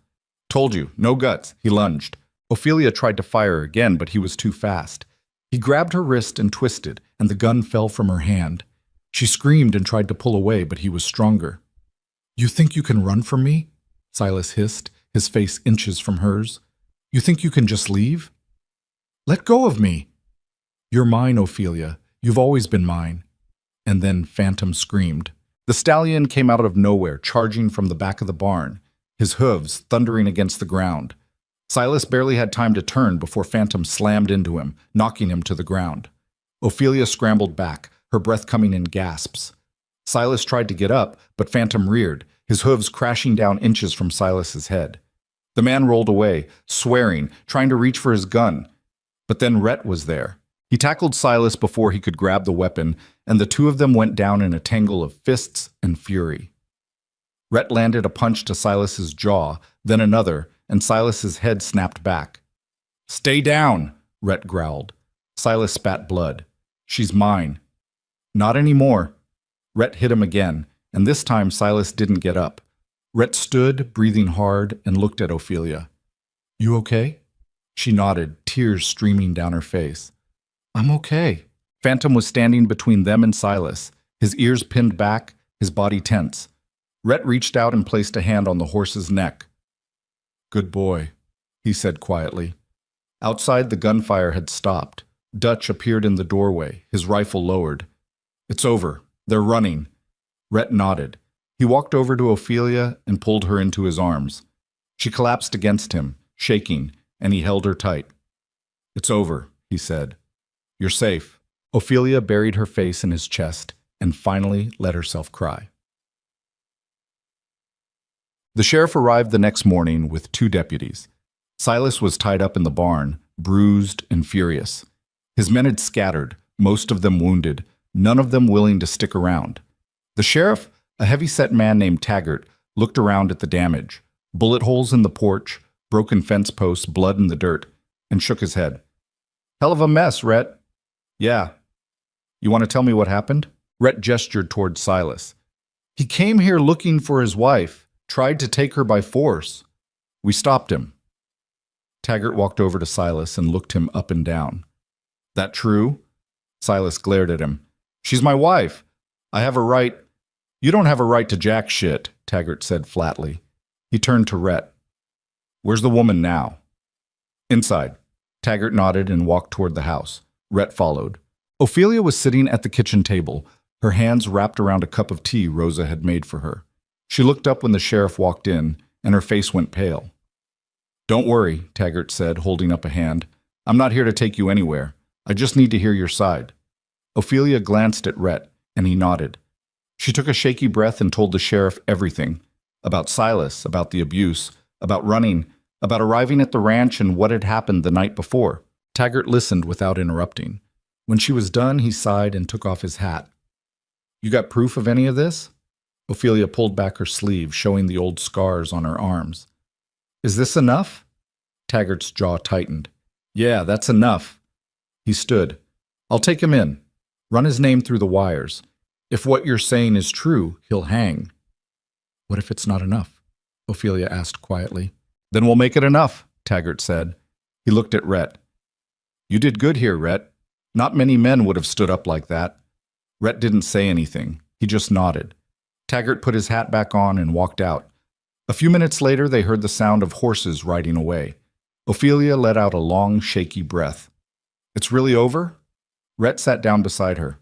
Told you, no guts. He lunged. Ophelia tried to fire again, but he was too fast. He grabbed her wrist and twisted, and the gun fell from her hand. She screamed and tried to pull away, but he was stronger. You think you can run from me? Silas hissed, his face inches from hers. You think you can just leave? Let go of me. You're mine, Ophelia. You've always been mine. And then Phantom screamed. The stallion came out of nowhere, charging from the back of the barn, his hooves thundering against the ground. Silas barely had time to turn before Phantom slammed into him, knocking him to the ground. Ophelia scrambled back, her breath coming in gasps. Silas tried to get up, but Phantom reared, his hooves crashing down inches from Silas's head. The man rolled away, swearing, trying to reach for his gun. But then Rhett was there. He tackled Silas before he could grab the weapon, and the two of them went down in a tangle of fists and fury. Rhett landed a punch to Silas's jaw, then another, and Silas's head snapped back. "Stay down," Rhett growled. Silas spat blood. "She's mine." "Not anymore." Rhett hit him again, and this time Silas didn't get up. Rhett stood, breathing hard, and looked at Ophelia. "You okay?" She nodded, tears streaming down her face. "I'm okay." Phantom was standing between them and Silas, his ears pinned back, his body tense. Rhett reached out and placed a hand on the horse's neck. "Good boy," he said quietly. Outside, the gunfire had stopped. Dutch appeared in the doorway, his rifle lowered. "It's over. They're running." Rhett nodded. He walked over to Ophelia and pulled her into his arms. She collapsed against him, shaking, and he held her tight. "It's over," he said. "You're safe." Ophelia buried her face in his chest and finally let herself cry. The sheriff arrived the next morning with 2 deputies. Silas was tied up in the barn, bruised and furious. His men had scattered, most of them wounded, none of them willing to stick around. The sheriff, a heavy-set man named Taggart, looked around at the damage, bullet holes in the porch, broken fence posts, blood in the dirt, and shook his head. "Hell of a mess, Rhett." "Yeah." "You want to tell me what happened?" Rhett gestured toward Silas. "He came here looking for his wife, tried to take her by force. We stopped him." Taggart walked over to Silas and looked him up and down. "That true?" Silas glared at him. "She's my wife. I have a right—" "You don't have a right to jack shit," Taggart said flatly. He turned to Rhett. "Where's the woman now?" "Inside." Taggart nodded and walked toward the house. Rhett followed. Ophelia was sitting at the kitchen table, her hands wrapped around a cup of tea Rosa had made for her. She looked up when the sheriff walked in, and her face went pale. "Don't worry," Taggart said, holding up a hand. "I'm not here to take you anywhere. I just need to hear your side." Ophelia glanced at Rhett, and he nodded. She took a shaky breath and told the sheriff everything. About Silas, about the abuse, about running, about arriving at the ranch and what had happened the night before. Taggart listened without interrupting. When she was done, he sighed and took off his hat. "You got proof of any of this?" Ophelia pulled back her sleeve, showing the old scars on her arms. "Is this enough?" Taggart's jaw tightened. "Yeah, that's enough." He stood. "I'll take him in. Run his name through the wires. If what you're saying is true, he'll hang." "What if it's not enough?" Ophelia asked quietly. "Then we'll make it enough," Taggart said. He looked at Rhett. "You did good here, Rhett. Not many men would have stood up like that." Rhett didn't say anything. He just nodded. Taggart put his hat back on and walked out. A few minutes later, they heard the sound of horses riding away. Ophelia let out a long, shaky breath. "It's really over?" Rhett sat down beside her.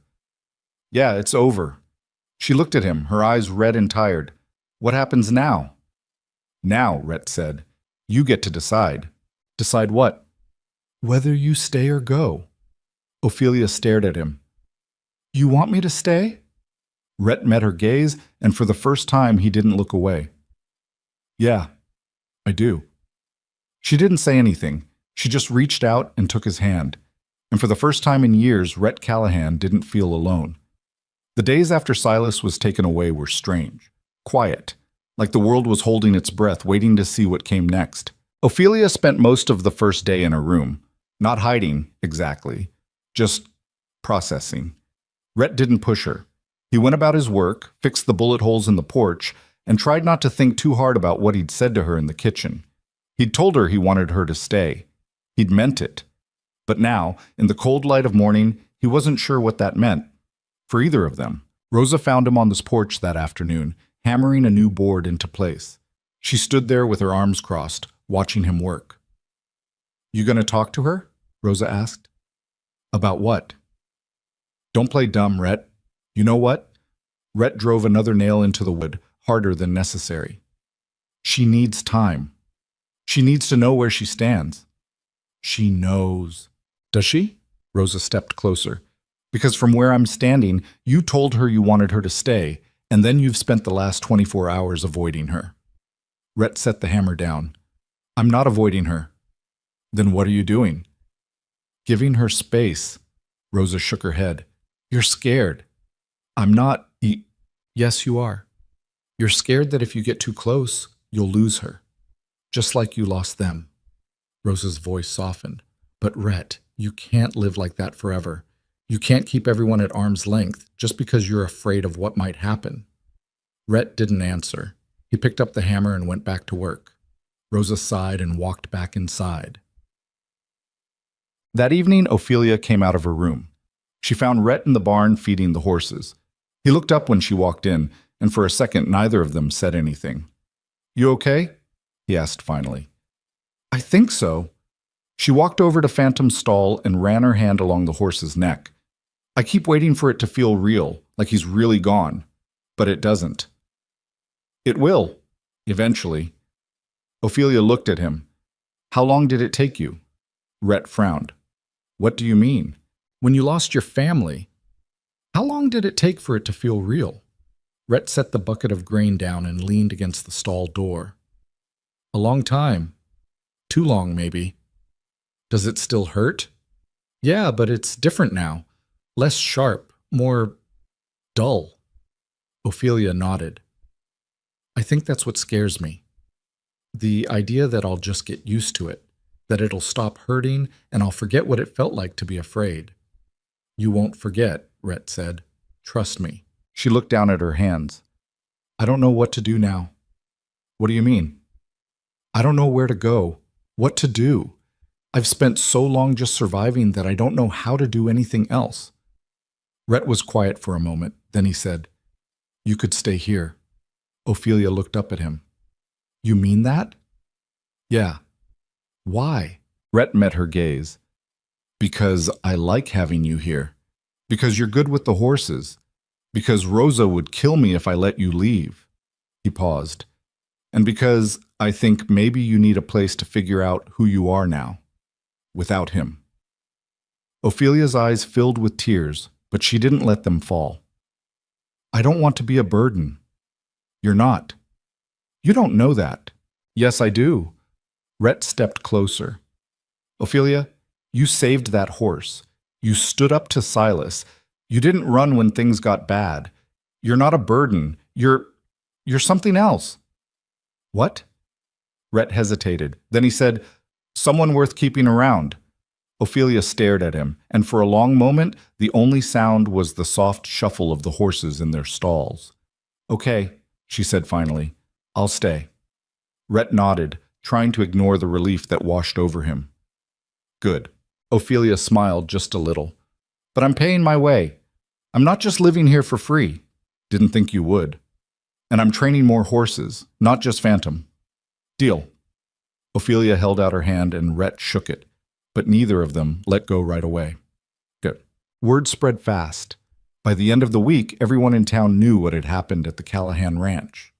"Yeah, it's over." She looked at him, her eyes red and tired. "What happens now?" "Now," Rhett said, "you get to decide." "Decide what?" "Whether you stay or go." Ophelia stared at him. "You want me to stay?" Rhett met her gaze, and for the first time he didn't look away. "Yeah, I do." She didn't say anything. She just reached out and took his hand. And for the first time in years, Rhett Callahan didn't feel alone. The days after Silas was taken away were strange, quiet, like the world was holding its breath, waiting to see what came next. Ophelia spent most of the first day in her room, not hiding, exactly, just processing. Rhett didn't push her. He went about his work, fixed the bullet holes in the porch, and tried not to think too hard about what he'd said to her in the kitchen. He'd told her he wanted her to stay. He'd meant it. But now, in the cold light of morning, he wasn't sure what that meant. For either of them. Rosa found him on this porch that afternoon, hammering a new board into place. She stood there with her arms crossed, watching him work. "You gonna talk to her?" Rosa asked. "About what?" "Don't play dumb, Rhett. You know what? Rhett drove another nail into the wood, harder than necessary. She needs time. She needs to know where she stands. She knows. Does she? Rosa stepped closer. Because from where I'm standing, you told her you wanted her to stay, and then you've spent the last 24 hours avoiding her. Rhett set the hammer down. I'm not avoiding her. Then what are you doing? Giving her space. Rosa shook her head. You're scared. I'm not. Yes, you are. You're scared that if you get too close, you'll lose her. Just like you lost them. Rosa's voice softened. But Rhett, you can't live like that forever. You can't keep everyone at arm's length just because you're afraid of what might happen. Rhett didn't answer. He picked up the hammer and went back to work. Rosa sighed and walked back inside. That evening, Ophelia came out of her room. She found Rhett in the barn feeding the horses. He looked up when she walked in, and for a second neither of them said anything. You okay? He asked finally. I think so. She walked over to Phantom's stall and ran her hand along the horse's neck. I keep waiting for it to feel real, like he's really gone. But it doesn't. It will, eventually. Ophelia looked at him. How long did it take you? Rhett frowned. What do you mean? When you lost your family. How long did it take for it to feel real? Rhett set the bucket of grain down and leaned against the stall door. A long time. Too long, maybe. Does it still hurt? Yeah, but it's different now. Less sharp, more dull. Ophelia nodded. I think that's what scares me. The idea that I'll just get used to it, that it'll stop hurting and I'll forget what it felt like to be afraid. You won't forget, Rhett said. Trust me. She looked down at her hands. I don't know what to do now. What do you mean? I don't know where to go, what to do. I've spent so long just surviving that I don't know how to do anything else. Rhett was quiet for a moment. Then he said, You could stay here. Ophelia looked up at him. You mean that? Yeah. Why? Rhett met her gaze. Because I like having you here. Because you're good with the horses. Because Rosa would kill me if I let you leave. He paused. And because I think maybe you need a place to figure out who you are now. Without him. Ophelia's eyes filled with tears, but she didn't let them fall. I don't want to be a burden. You're not. You don't know that. Yes, I do. Rhett stepped closer. Ophelia, you saved that horse. You stood up to Silas. You didn't run when things got bad. You're not a burden. You're something else. What? Rhett hesitated. Then he said, Someone worth keeping around. Ophelia stared at him, and for a long moment, the only sound was the soft shuffle of the horses in their stalls. Okay, she said finally. I'll stay. Rhett nodded, trying to ignore the relief that washed over him. Good. Ophelia smiled just a little. But I'm paying my way. I'm not just living here for free. Didn't think you would. And I'm training more horses, not just Phantom. Deal. Ophelia held out her hand and Rhett shook it, but neither of them let go right away. Good. Word spread fast. By the end of the week, everyone in town knew what had happened at the Callahan Ranch.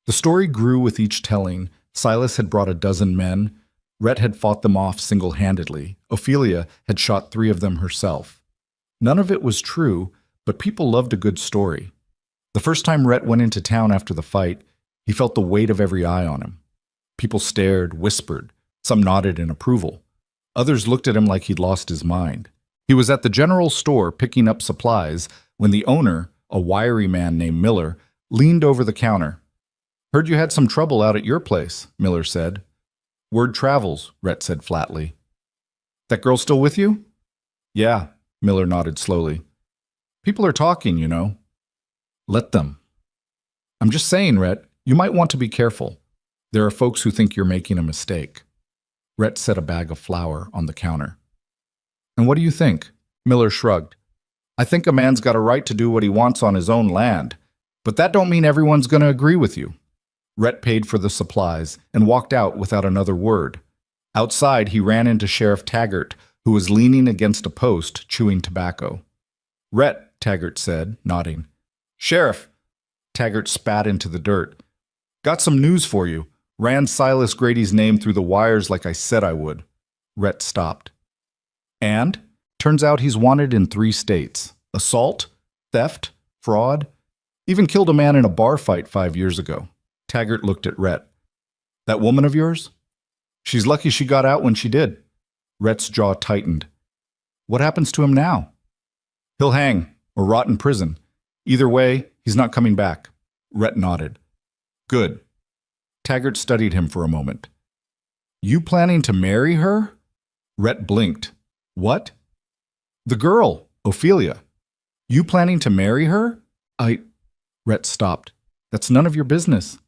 The story grew with each telling. Silas had brought 12 men. Rhett had fought them off single-handedly. Ophelia had shot 3 of them herself. None of it was true, but people loved a good story. The first time Rhett went into town after the fight, he felt the weight of every eye on him. People stared, whispered. Some nodded in approval. Others looked at him like he'd lost his mind. He was at the general store picking up supplies when the owner, a wiry man named Miller, leaned over the counter. Heard you had some trouble out at your place, Miller said. Word travels, Rhett said flatly. That girl still with you? Yeah, Miller nodded slowly. People are talking, you know. Let them. I'm just saying, Rhett, you might want to be careful. There are folks who think you're making a mistake. Rhett set a bag of flour on the counter. And what do you think? Miller shrugged. I think a man's got a right to do what he wants on his own land, but that don't mean everyone's going to agree with you. Rhett paid for the supplies and walked out without another word. Outside, he ran into Sheriff Taggart, who was leaning against a post, chewing tobacco. Rhett, Taggart said, nodding. Sheriff, Taggart spat into the dirt. Got some news for you. Ran Silas Grady's name through the wires like I said I would. Rhett stopped. And? Turns out he's wanted in 3 states. Assault, theft, fraud, even killed a man in a bar fight 5 years ago. Taggart looked at Rhett. That woman of yours? She's lucky she got out when she did. Rhett's jaw tightened. What happens to him now? He'll hang or rot in prison. Either way, he's not coming back. Rhett nodded. Good. Taggart studied him for a moment. You planning to marry her? Rhett blinked. What? The girl, Ophelia. You planning to marry her? Rhett stopped. That's none of your business.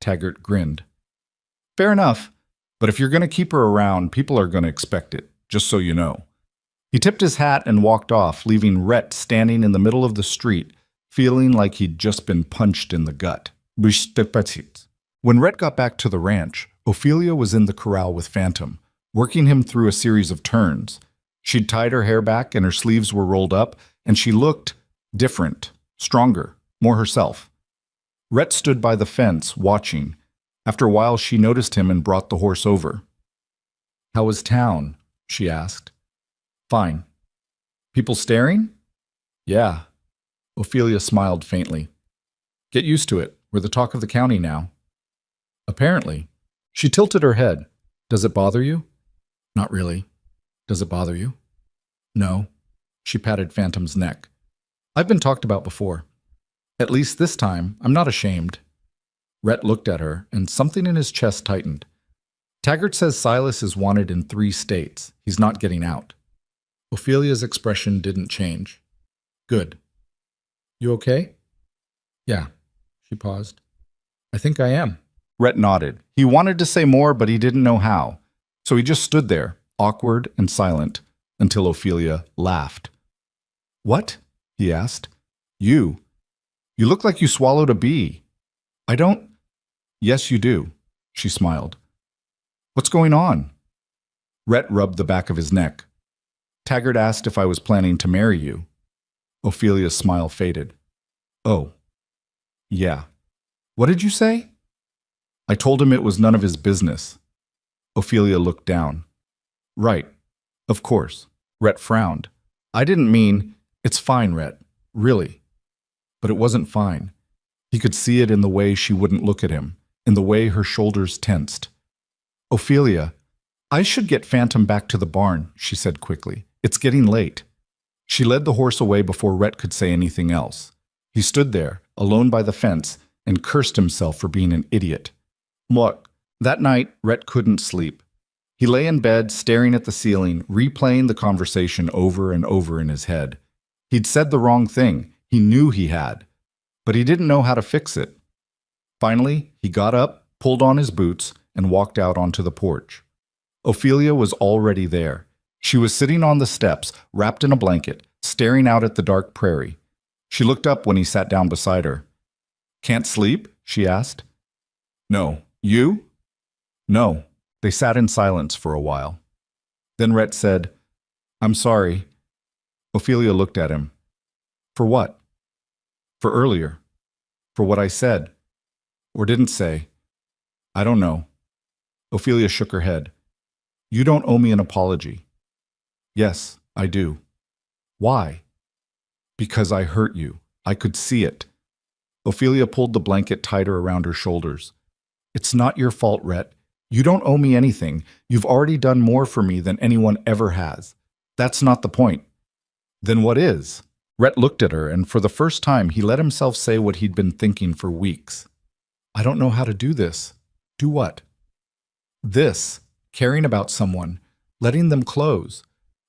Taggart grinned. Fair enough, but if you're going to keep her around, people are going to expect it, just so you know. He tipped his hat and walked off, leaving Rhett standing in the middle of the street, feeling like he'd just been punched in the gut. When Rhett got back to the ranch, Ophelia was in the corral with Phantom, working him through a series of turns. She'd tied her hair back and her sleeves were rolled up, and she looked different, stronger, more herself. Rhett stood by the fence, watching. After a while, she noticed him and brought the horse over. How was town? She asked. Fine. People staring? Yeah. Ophelia smiled faintly. Get used to it. We're the talk of the county now. Apparently. She tilted her head. Does it bother you? Not really. Does it bother you? No. She patted Phantom's neck. I've been talked about before. At least this time, I'm not ashamed. Rhett looked at her, and something in his chest tightened. Taggart says Silas is wanted in 3 states. He's not getting out. Ophelia's expression didn't change. Good. You okay? Yeah. She paused. I think I am. Rhett nodded. He wanted to say more, but he didn't know how. So he just stood there, awkward and silent, until Ophelia laughed. What? He asked. You. You look like you swallowed a bee. I don't. Yes, you do. She smiled. What's going on? Rhett rubbed the back of his neck. Taggart asked if I was planning to marry you. Ophelia's smile faded. Oh. Yeah. What did you say? I told him it was none of his business. Ophelia looked down. Right. Of course. Rhett frowned. I didn't mean, it's fine, Rhett. Really. But it wasn't fine. He could see it in the way she wouldn't look at him, in the way her shoulders tensed. Ophelia, I should get Phantom back to the barn, she said quickly. It's getting late. She led the horse away before Rhett could say anything else. He stood there, alone by the fence, and cursed himself for being an idiot. Look, that night, Rhett couldn't sleep. He lay in bed, staring at the ceiling, replaying the conversation over and over in his head. He'd said the wrong thing. He knew he had. But he didn't know how to fix it. Finally, he got up, pulled on his boots, and walked out onto the porch. Ophelia was already there. She was sitting on the steps, wrapped in a blanket, staring out at the dark prairie. She looked up when he sat down beside her. Can't sleep? She asked. No. You? No. They sat in silence for a while. Then Rhett said, I'm sorry. Ophelia looked at him. For what? For earlier. For what I said. Or didn't say. I don't know. Ophelia shook her head. You don't owe me an apology. Yes, I do. Why? Because I hurt you. I could see it. Ophelia pulled the blanket tighter around her shoulders. It's not your fault, Rhett. You don't owe me anything. You've already done more for me than anyone ever has. That's not the point. Then what is? Rhett looked at her, and for the first time he let himself say what he'd been thinking for weeks. I don't know how to do this. Do what? This. Caring about someone. Letting them close.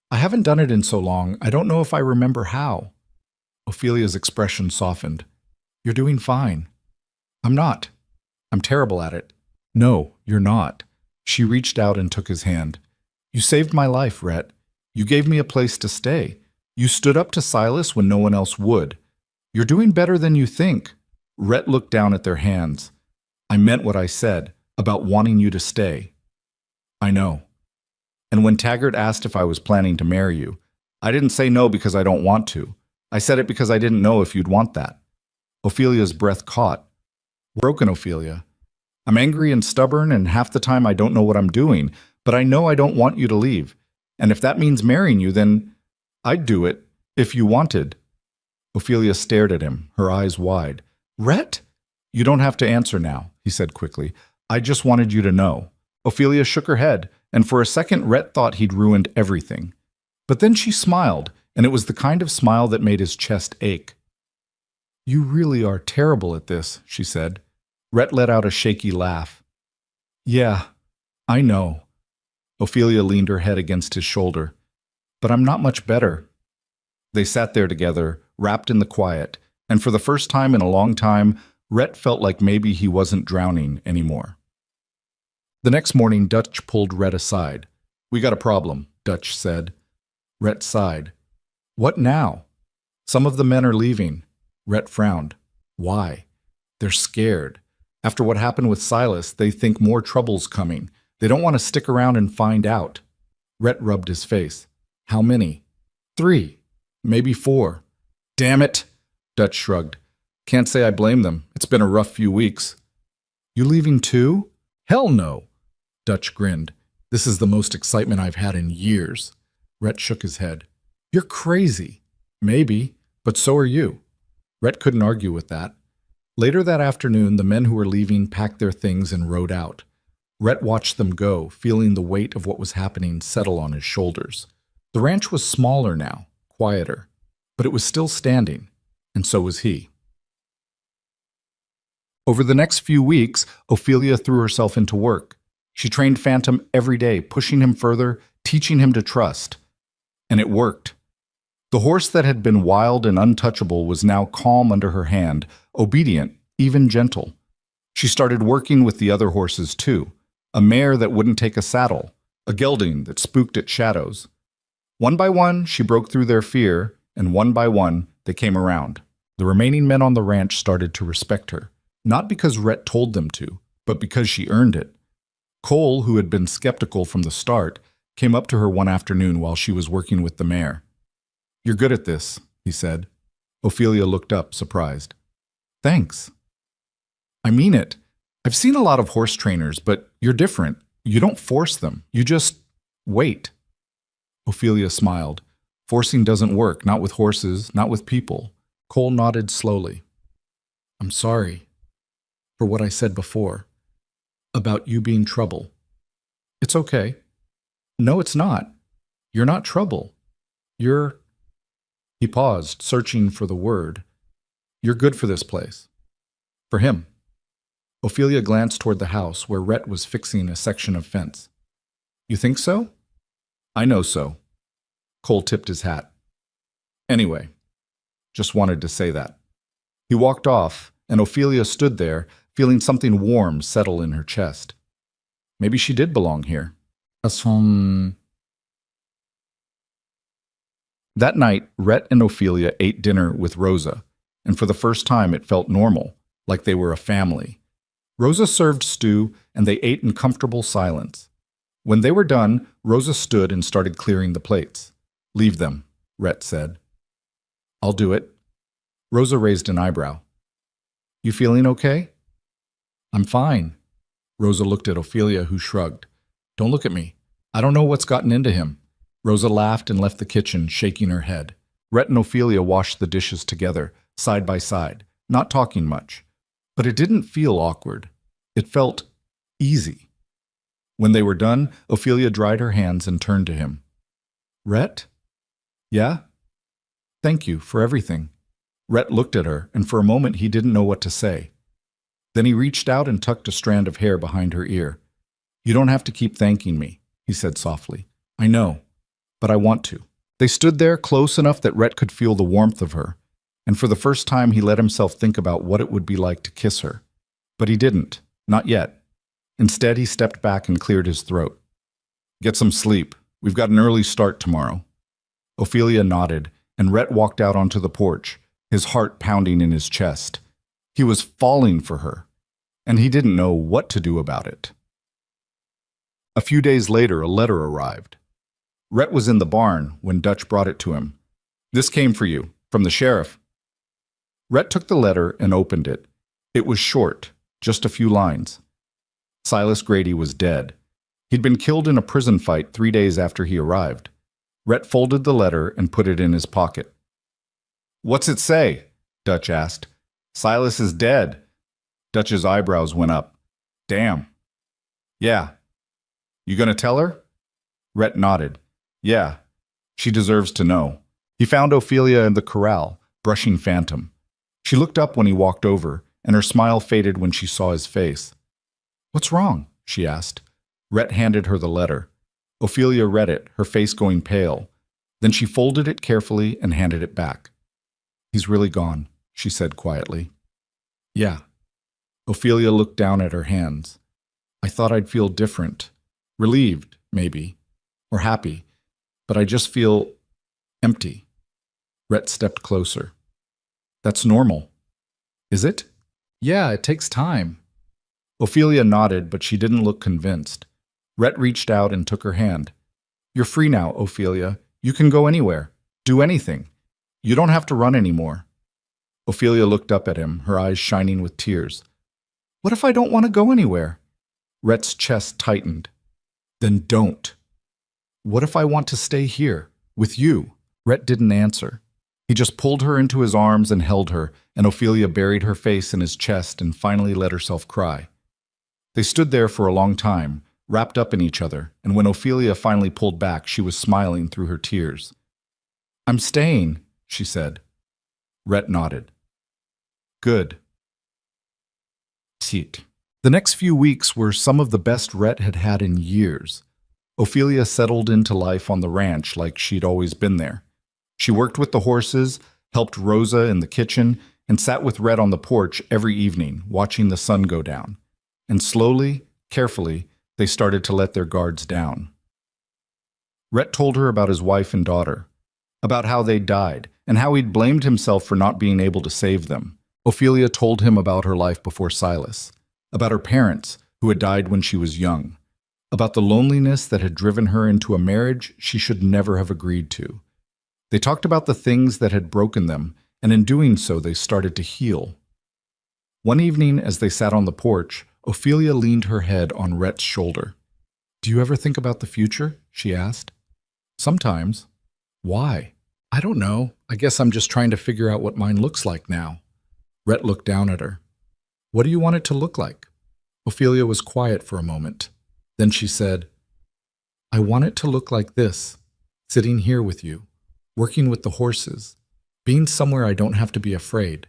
I haven't done it in so long, I don't know if I remember how. Ophelia's expression softened. You're doing fine. I'm not. I'm terrible at it. No, you're not. She reached out and took his hand. You saved my life, Rhett. You gave me a place to stay. You stood up to Silas when no one else would. You're doing better than you think. Rhett looked down at their hands. I meant what I said, about wanting you to stay. I know. And when Taggart asked if I was planning to marry you, I didn't say no because I don't want to. I said it because I didn't know if you'd want that. Ophelia's breath caught. Broken, Ophelia. I'm angry and stubborn, and half the time I don't know what I'm doing, but I know I don't want you to leave. And if that means marrying you, then I'd do it, if you wanted. Ophelia stared at him, her eyes wide. Rhett? You don't have to answer now, he said quickly. I just wanted you to know. Ophelia shook her head, and for a second Rhett thought he'd ruined everything. But then she smiled, and it was the kind of smile that made his chest ache. You really are terrible at this, she said. Rhett let out a shaky laugh. Yeah, I know. Ophelia leaned her head against his shoulder. But I'm not much better. They sat there together, wrapped in the quiet, and for the first time in a long time, Rhett felt like maybe he wasn't drowning anymore. The next morning, Dutch pulled Rhett aside. We got a problem, Dutch said. Rhett sighed. What now? Some of the men are leaving. Rhett frowned. Why? They're scared. After what happened with Silas, they think more trouble's coming. They don't want to stick around and find out. Rhett rubbed his face. How many? 3. Maybe 4. Damn it! Dutch shrugged. Can't say I blame them. It's been a rough few weeks. You leaving too? Hell no! Dutch grinned. This is the most excitement I've had in years. Rhett shook his head. You're crazy. Maybe, but so are you. Rhett couldn't argue with that. Later that afternoon, the men who were leaving packed their things and rode out. Rhett watched them go, feeling the weight of what was happening settle on his shoulders. The ranch was smaller now, quieter, but it was still standing, and so was he. Over the next few weeks, Ophelia threw herself into work. She trained Phantom every day, pushing him further, teaching him to trust. And it worked. The horse that had been wild and untouchable was now calm under her hand, obedient, even gentle. She started working with the other horses too, a mare that wouldn't take a saddle, a gelding that spooked at shadows. One by one, she broke through their fear, and one by one, they came around. The remaining men on the ranch started to respect her, not because Rhett told them to, but because she earned it. Cole, who had been skeptical from the start, came up to her one afternoon while she was working with the mare. You're good at this, he said. Ophelia looked up, surprised. Thanks. I mean it. I've seen a lot of horse trainers, but you're different. You don't force them. You just wait. Ophelia smiled. Forcing doesn't work, not with horses, not with people. Cole nodded slowly. I'm sorry for what I said before about you being trouble. It's okay. No, it's not. You're not trouble. You're... He paused, searching for the word. You're good for this place. For him. Ophelia glanced toward the house where Rhett was fixing a section of fence. You think so? I know so. Cole tipped his hat. Anyway, just wanted to say that. He walked off, and Ophelia stood there, feeling something warm settle in her chest. Maybe she did belong here. That night, Rhett and Ophelia ate dinner with Rosa, and for the first time it felt normal, like they were a family. Rosa served stew, and they ate in comfortable silence. When they were done, Rosa stood and started clearing the plates. Leave them, Rhett said. I'll do it. Rosa raised an eyebrow. You feeling okay? I'm fine. Rosa looked at Ophelia, who shrugged. Don't look at me. I don't know what's gotten into him. Rosa laughed and left the kitchen, shaking her head. Rhett and Ophelia washed the dishes together, side by side, not talking much. But it didn't feel awkward. It felt easy. When they were done, Ophelia dried her hands and turned to him. Rhett? Yeah? Thank you for everything. Rhett looked at her, and for a moment he didn't know what to say. Then he reached out and tucked a strand of hair behind her ear. You don't have to keep thanking me, he said softly. I know, but I want to. They stood there close enough that Rhett could feel the warmth of her, and for the first time he let himself think about what it would be like to kiss her. But he didn't, not yet. Instead, he stepped back and cleared his throat. Get some sleep. We've got an early start tomorrow. Ophelia nodded, and Rhett walked out onto the porch, his heart pounding in his chest. He was falling for her, and he didn't know what to do about it. A few days later, a letter arrived. Rhett was in the barn when Dutch brought it to him. This came for you, from the sheriff. Rhett took the letter and opened it. It was short, just a few lines. Silas Grady was dead. He'd been killed in a prison fight 3 days after he arrived. Rhett folded the letter and put it in his pocket. "What's it say?" Dutch asked. "Silas is dead." Dutch's eyebrows went up. "Damn." "Yeah." "You gonna tell her?" Rhett nodded. "Yeah. She deserves to know." He found Ophelia in the corral, brushing Phantom. She looked up when he walked over, and her smile faded when she saw his face. "What's wrong?" she asked. Rhett handed her the letter. Ophelia read it, her face going pale. Then she folded it carefully and handed it back. "He's really gone," she said quietly. "Yeah." Ophelia looked down at her hands. "I thought I'd feel different. Relieved, maybe. Or happy. But I just feel empty." Rhett stepped closer. "That's normal." "Is it?" "Yeah, it takes time." Ophelia nodded, but she didn't look convinced. Rhett reached out and took her hand. "You're free now, Ophelia. You can go anywhere. Do anything. You don't have to run anymore." Ophelia looked up at him, her eyes shining with tears. "What if I don't want to go anywhere?" Rhett's chest tightened. "Then don't." "What if I want to stay here, with you?" Rhett didn't answer. He just pulled her into his arms and held her, and Ophelia buried her face in his chest and finally let herself cry. They stood there for a long time, wrapped up in each other, and when Ophelia finally pulled back, she was smiling through her tears. "I'm staying," she said. Rhett nodded. "Good." Sit. The next few weeks were some of the best Rhett had had in years. Ophelia settled into life on the ranch like she'd always been there. She worked with the horses, helped Rosa in the kitchen, and sat with Rhett on the porch every evening, watching the sun go down. And slowly, carefully, they started to let their guards down. Rhett told her about his wife and daughter, about how they'd died, and how he'd blamed himself for not being able to save them. Ophelia told him about her life before Silas, about her parents, who had died when she was young, about the loneliness that had driven her into a marriage she should never have agreed to. They talked about the things that had broken them, and in doing so they started to heal. One evening, as they sat on the porch, Ophelia leaned her head on Rhett's shoulder. "Do you ever think about the future?" she asked. "Sometimes." "Why?" "I don't know. I guess I'm just trying to figure out what mine looks like now." Rhett looked down at her. "What do you want it to look like?" Ophelia was quiet for a moment. Then she said, "I want it to look like this, sitting here with you, working with the horses, being somewhere I don't have to be afraid."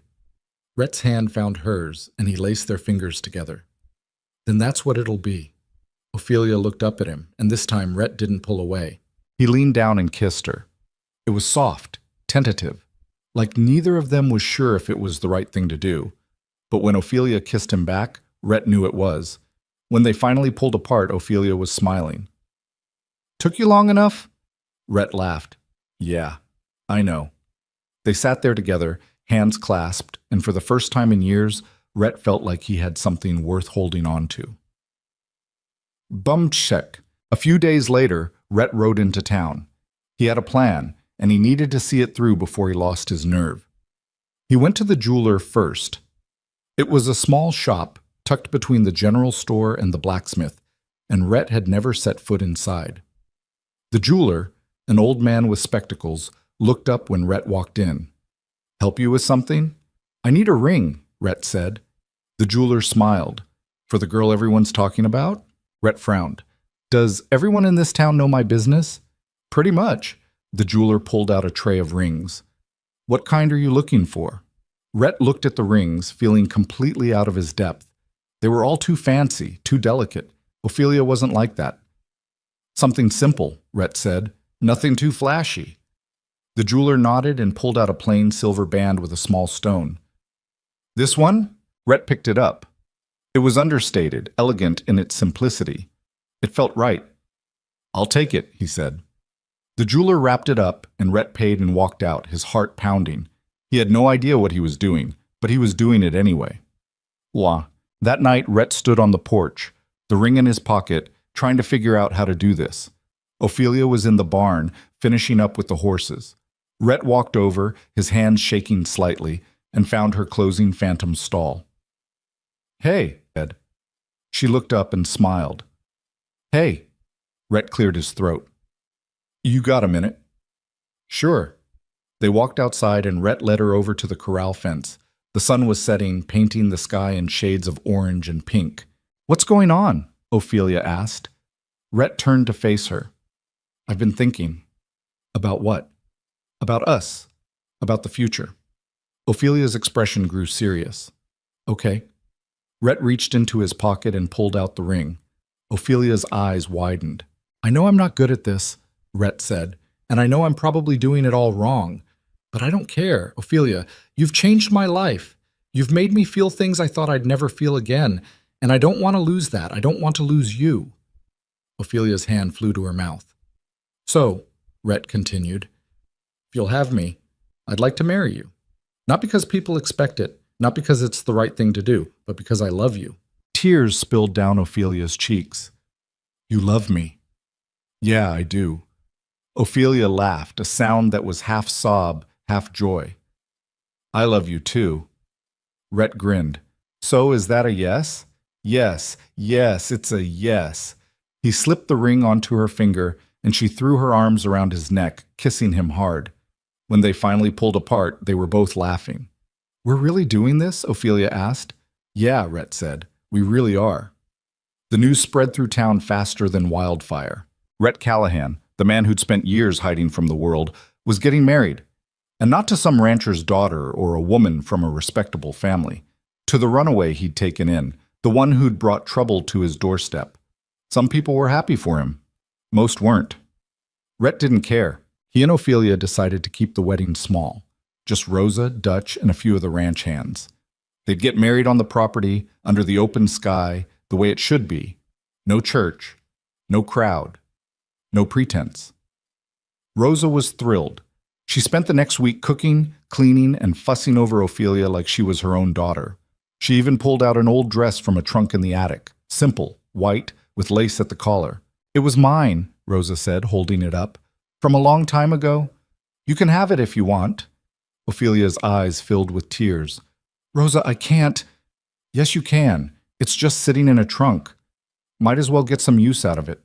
Rhett's hand found hers, and he laced their fingers together. "Then that's what it'll be." Ophelia looked up at him, and this time Rhett didn't pull away. He leaned down and kissed her. It was soft, tentative, like neither of them was sure if it was the right thing to do. But when Ophelia kissed him back, Rhett knew it was. When they finally pulled apart, Ophelia was smiling. "Took you long enough?" Rhett laughed. "Yeah, I know." They sat there together, hands clasped, and for the first time in years, Rhett felt like he had something worth holding on to. Bum check. A few days later, Rhett rode into town. He had a plan, and he needed to see it through before he lost his nerve. He went to the jeweler first. It was a small shop tucked between the general store and the blacksmith, and Rhett had never set foot inside. The jeweler, an old man with spectacles, looked up when Rhett walked in. "Help you with something?" "I need a ring," Rhett said. The jeweler smiled. "For the girl everyone's talking about?" Rhett frowned. "Does everyone in this town know my business?" "Pretty much." The jeweler pulled out a tray of rings. "What kind are you looking for?" Rhett looked at the rings, feeling completely out of his depth. They were all too fancy, too delicate. Ophelia wasn't like that. "Something simple," Rhett said. "Nothing too flashy." The jeweler nodded and pulled out a plain silver band with a small stone. "This one?" Rhett picked it up. It was understated, elegant in its simplicity. It felt right. "I'll take it," he said. The jeweler wrapped it up, and Rhett paid and walked out, his heart pounding. He had no idea what he was doing, but he was doing it anyway. Wah. That night, Rhett stood on the porch, the ring in his pocket, trying to figure out how to do this. Ophelia was in the barn, finishing up with the horses. Rhett walked over, his hands shaking slightly, and found her closing phantom stall. "Hey," Ed. She looked up and smiled. "Hey." Rhett cleared his throat. "You got a minute?" "Sure." They walked outside and Rhett led her over to the corral fence. The sun was setting, painting the sky in shades of orange and pink. "What's going on?" Ophelia asked. Rhett turned to face her. "I've been thinking." "About what?" "About us. About the future." Ophelia's expression grew serious. "Okay." Rhett reached into his pocket and pulled out the ring. Ophelia's eyes widened. "I know I'm not good at this," Rhett said, "and I know I'm probably doing it all wrong. But I don't care, Ophelia. You've changed my life. You've made me feel things I thought I'd never feel again, and I don't want to lose that. I don't want to lose you." Ophelia's hand flew to her mouth. "So," Rhett continued, "if you'll have me, I'd like to marry you. Not because people expect it, not because it's the right thing to do, but because I love you." Tears spilled down Ophelia's cheeks. "You love me?" "Yeah, I do." Ophelia laughed, a sound that was half sob, half joy. "I love you too." Rhett grinned. "So is that a yes?" "Yes, yes, it's a yes." He slipped the ring onto her finger, and she threw her arms around his neck, kissing him hard. When they finally pulled apart, they were both laughing. "We're really doing this?" Ophelia asked. "Yeah," Rhett said. "We really are." The news spread through town faster than wildfire. Rhett Callahan, the man who'd spent years hiding from the world, was getting married. And not to some rancher's daughter or a woman from a respectable family. To the runaway he'd taken in, the one who'd brought trouble to his doorstep. Some people were happy for him. Most weren't. Rhett didn't care. He and Ophelia decided to keep the wedding small. Just Rosa, Dutch, and a few of the ranch hands. They'd get married on the property, under the open sky, the way it should be. No church. No crowd. No pretense. Rosa was thrilled. She spent the next week cooking, cleaning, and fussing over Ophelia like she was her own daughter. She even pulled out an old dress from a trunk in the attic. Simple, white, with lace at the collar. "It was mine," Rosa said, holding it up. "From a long time ago. You can have it if you want." Ophelia's eyes filled with tears. "Rosa, I can't." "Yes, you can. It's just sitting in a trunk. Might as well get some use out of it."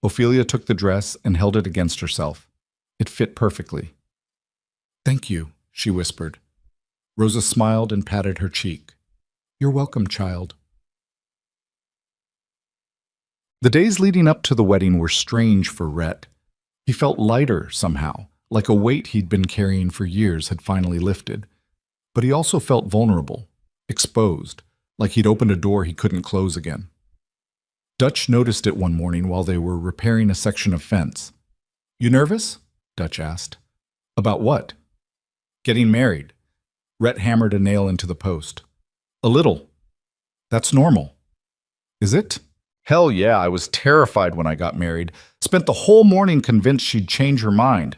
Ophelia took the dress and held it against herself. It fit perfectly. "Thank you," she whispered. Rosa smiled and patted her cheek. "You're welcome, child." The days leading up to the wedding were strange for Rhett. He felt lighter somehow, like a weight he'd been carrying for years had finally lifted. But he also felt vulnerable, exposed, like he'd opened a door he couldn't close again. Dutch noticed it one morning while they were repairing a section of fence. "You nervous?" Dutch asked. "About what?" "Getting married." Rhett hammered a nail into the post. "A little. That's normal." "Is it?" "Hell yeah, I was terrified when I got married. Spent the whole morning convinced she'd change her mind."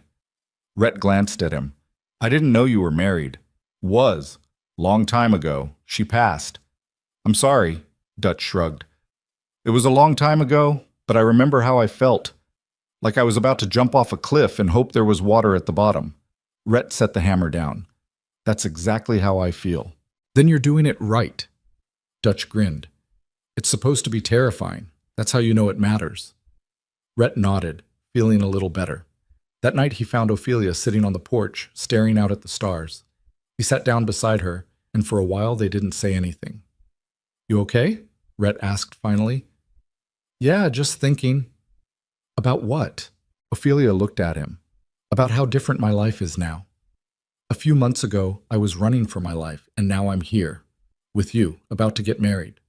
Rhett glanced at him. "I didn't know you were married." "Was. Long time ago. She passed." "I'm sorry," Dutch shrugged. "It was a long time ago, but I remember how I felt. Like I was about to jump off a cliff and hope there was water at the bottom." Rhett set the hammer down. "That's exactly how I feel." "Then you're doing it right." Dutch grinned. "It's supposed to be terrifying. That's how you know it matters." Rhett nodded, feeling a little better. That night he found Ophelia sitting on the porch, staring out at the stars. He sat down beside her, and for a while they didn't say anything. "You okay?" Rhett asked finally. "Yeah, just thinking." "About what?" Ophelia looked at him. "About how different my life is now. A few months ago, I was running for my life, and now I'm here, with you, about to get married."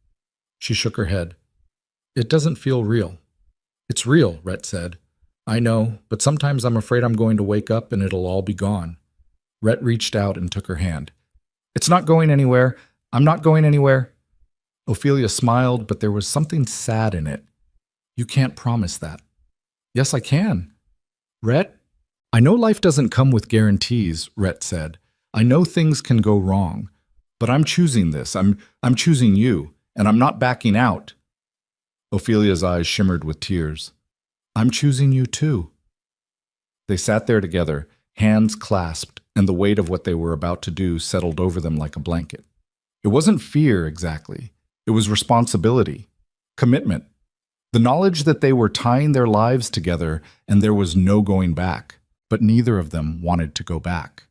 She shook her head. "It doesn't feel real." "It's real," Rhett said. "I know, but sometimes I'm afraid I'm going to wake up and it'll all be gone." Rhett reached out and took her hand. "It's not going anywhere. I'm not going anywhere." Ophelia smiled, but there was something sad in it. "You can't promise that." "Yes, I can." "Rhett, I know life doesn't come with guarantees," Rhett said. "I know things can go wrong, but I'm choosing this. I'm choosing you, and I'm not backing out." Ophelia's eyes shimmered with tears. "I'm choosing you too." They sat there together, hands clasped, and the weight of what they were about to do settled over them like a blanket. It wasn't fear exactly. It was responsibility, commitment, the knowledge that they were tying their lives together and there was no going back, but neither of them wanted to go back.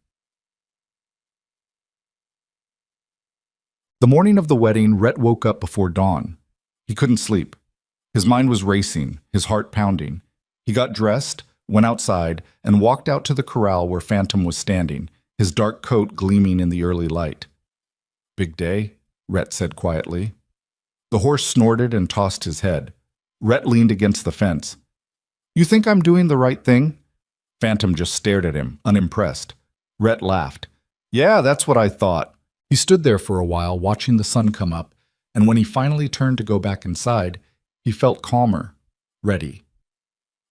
The morning of the wedding, Rhett woke up before dawn. He couldn't sleep. His mind was racing, his heart pounding. He got dressed, went outside, and walked out to the corral where Phantom was standing, his dark coat gleaming in the early light. "Big day," Rhett said quietly. The horse snorted and tossed his head. Rhett leaned against the fence. "You think I'm doing the right thing?" Phantom just stared at him, unimpressed. Rhett laughed. "Yeah, that's what I thought." He stood there for a while, watching the sun come up, and when he finally turned to go back inside, he felt calmer, ready.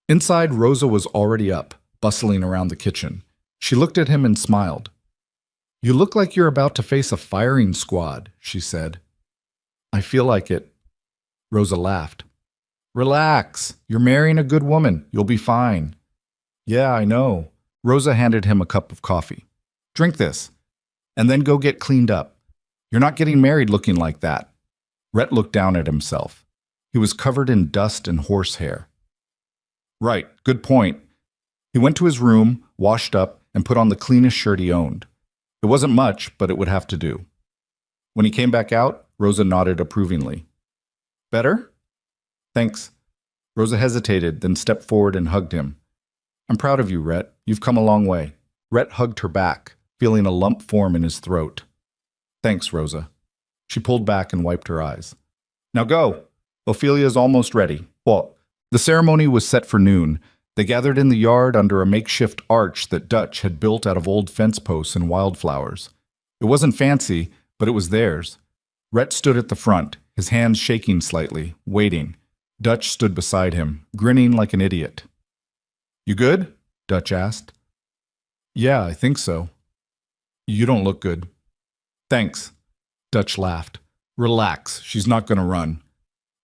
Inside, Rosa was already up, bustling around the kitchen. She looked at him and smiled. "You look like you're about to face a firing squad," she said. "I feel like it." Rosa laughed. "Relax. You're marrying a good woman. You'll be fine." "Yeah, I know." Rosa handed him a cup of coffee. "Drink this, and then go get cleaned up. You're not getting married looking like that." Rhett looked down at himself. He was covered in dust and horsehair. "Right, good point." He went to his room, washed up, and put on the cleanest shirt he owned. It wasn't much, but it would have to do. When he came back out, Rosa nodded approvingly. "Better?" "Thanks." Rosa hesitated, then stepped forward and hugged him. "I'm proud of you, Rhett. You've come a long way." Rhett hugged her back, feeling a lump form in his throat. "Thanks, Rosa." She pulled back and wiped her eyes. "Now go. Ophelia's almost ready." Well, the ceremony was set for noon. They gathered in the yard under a makeshift arch that Dutch had built out of old fence posts and wildflowers. It wasn't fancy, but it was theirs. Rhett stood at the front, his hands shaking slightly, waiting. Dutch stood beside him, grinning like an idiot. "You good?" Dutch asked. "Yeah, I think so." "You don't look good." "Thanks." Dutch laughed. "Relax, she's not going to run."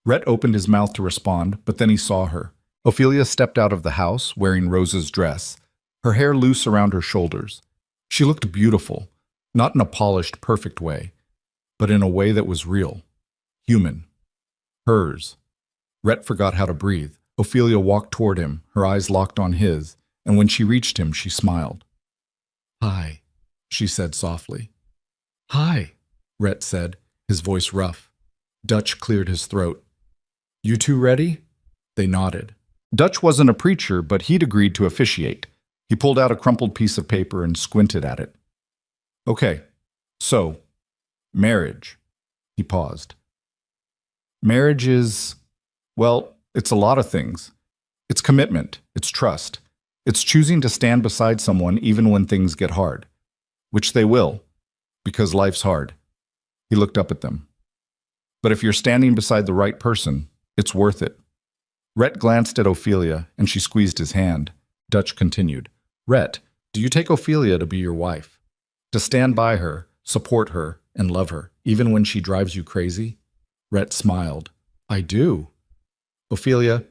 Rhett opened his mouth to respond, but then he saw her. Ophelia stepped out of the house, wearing Rosa's dress, her hair loose around her shoulders. She looked beautiful, not in a polished, perfect way, but in a way that was real, human, hers. Rhett forgot how to breathe. Ophelia walked toward him, her eyes locked on his, and when she reached him, she smiled. "Hi," she said softly. "Hi," Rhett said, his voice rough. Dutch cleared his throat. "You two ready?" They nodded. Dutch wasn't a preacher, but he'd agreed to officiate. He pulled out a crumpled piece of paper and squinted at it. "Okay, so, marriage." He paused. "Marriage is, well, it's a lot of things. It's commitment, it's trust. It's choosing to stand beside someone even when things get hard. Which they will, because life's hard." He looked up at them. "But if you're standing beside the right person, it's worth it." Rhett glanced at Ophelia, and she squeezed his hand. Dutch continued. "Rhett, do you take Ophelia to be your wife? To stand by her, support her, and love her, even when she drives you crazy?" Rhett smiled. "I do." "Ophelia,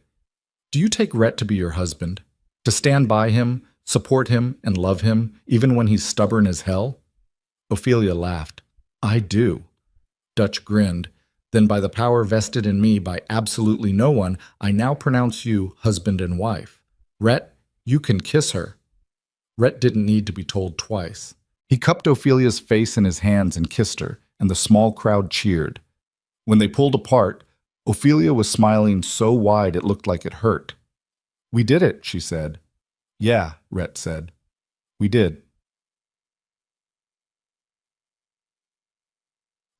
do you take Rhett to be your husband? To stand by him, support him, and love him, even when he's stubborn as hell?" Ophelia laughed. "I do." Dutch grinned. "Then by the power vested in me by absolutely no one, I now pronounce you husband and wife. Rhett, you can kiss her." Rhett didn't need to be told twice. He cupped Ophelia's face in his hands and kissed her, and the small crowd cheered. When they pulled apart, Ophelia was smiling so wide it looked like it hurt. "We did it," she said. "Yeah," Rhett said. "We did."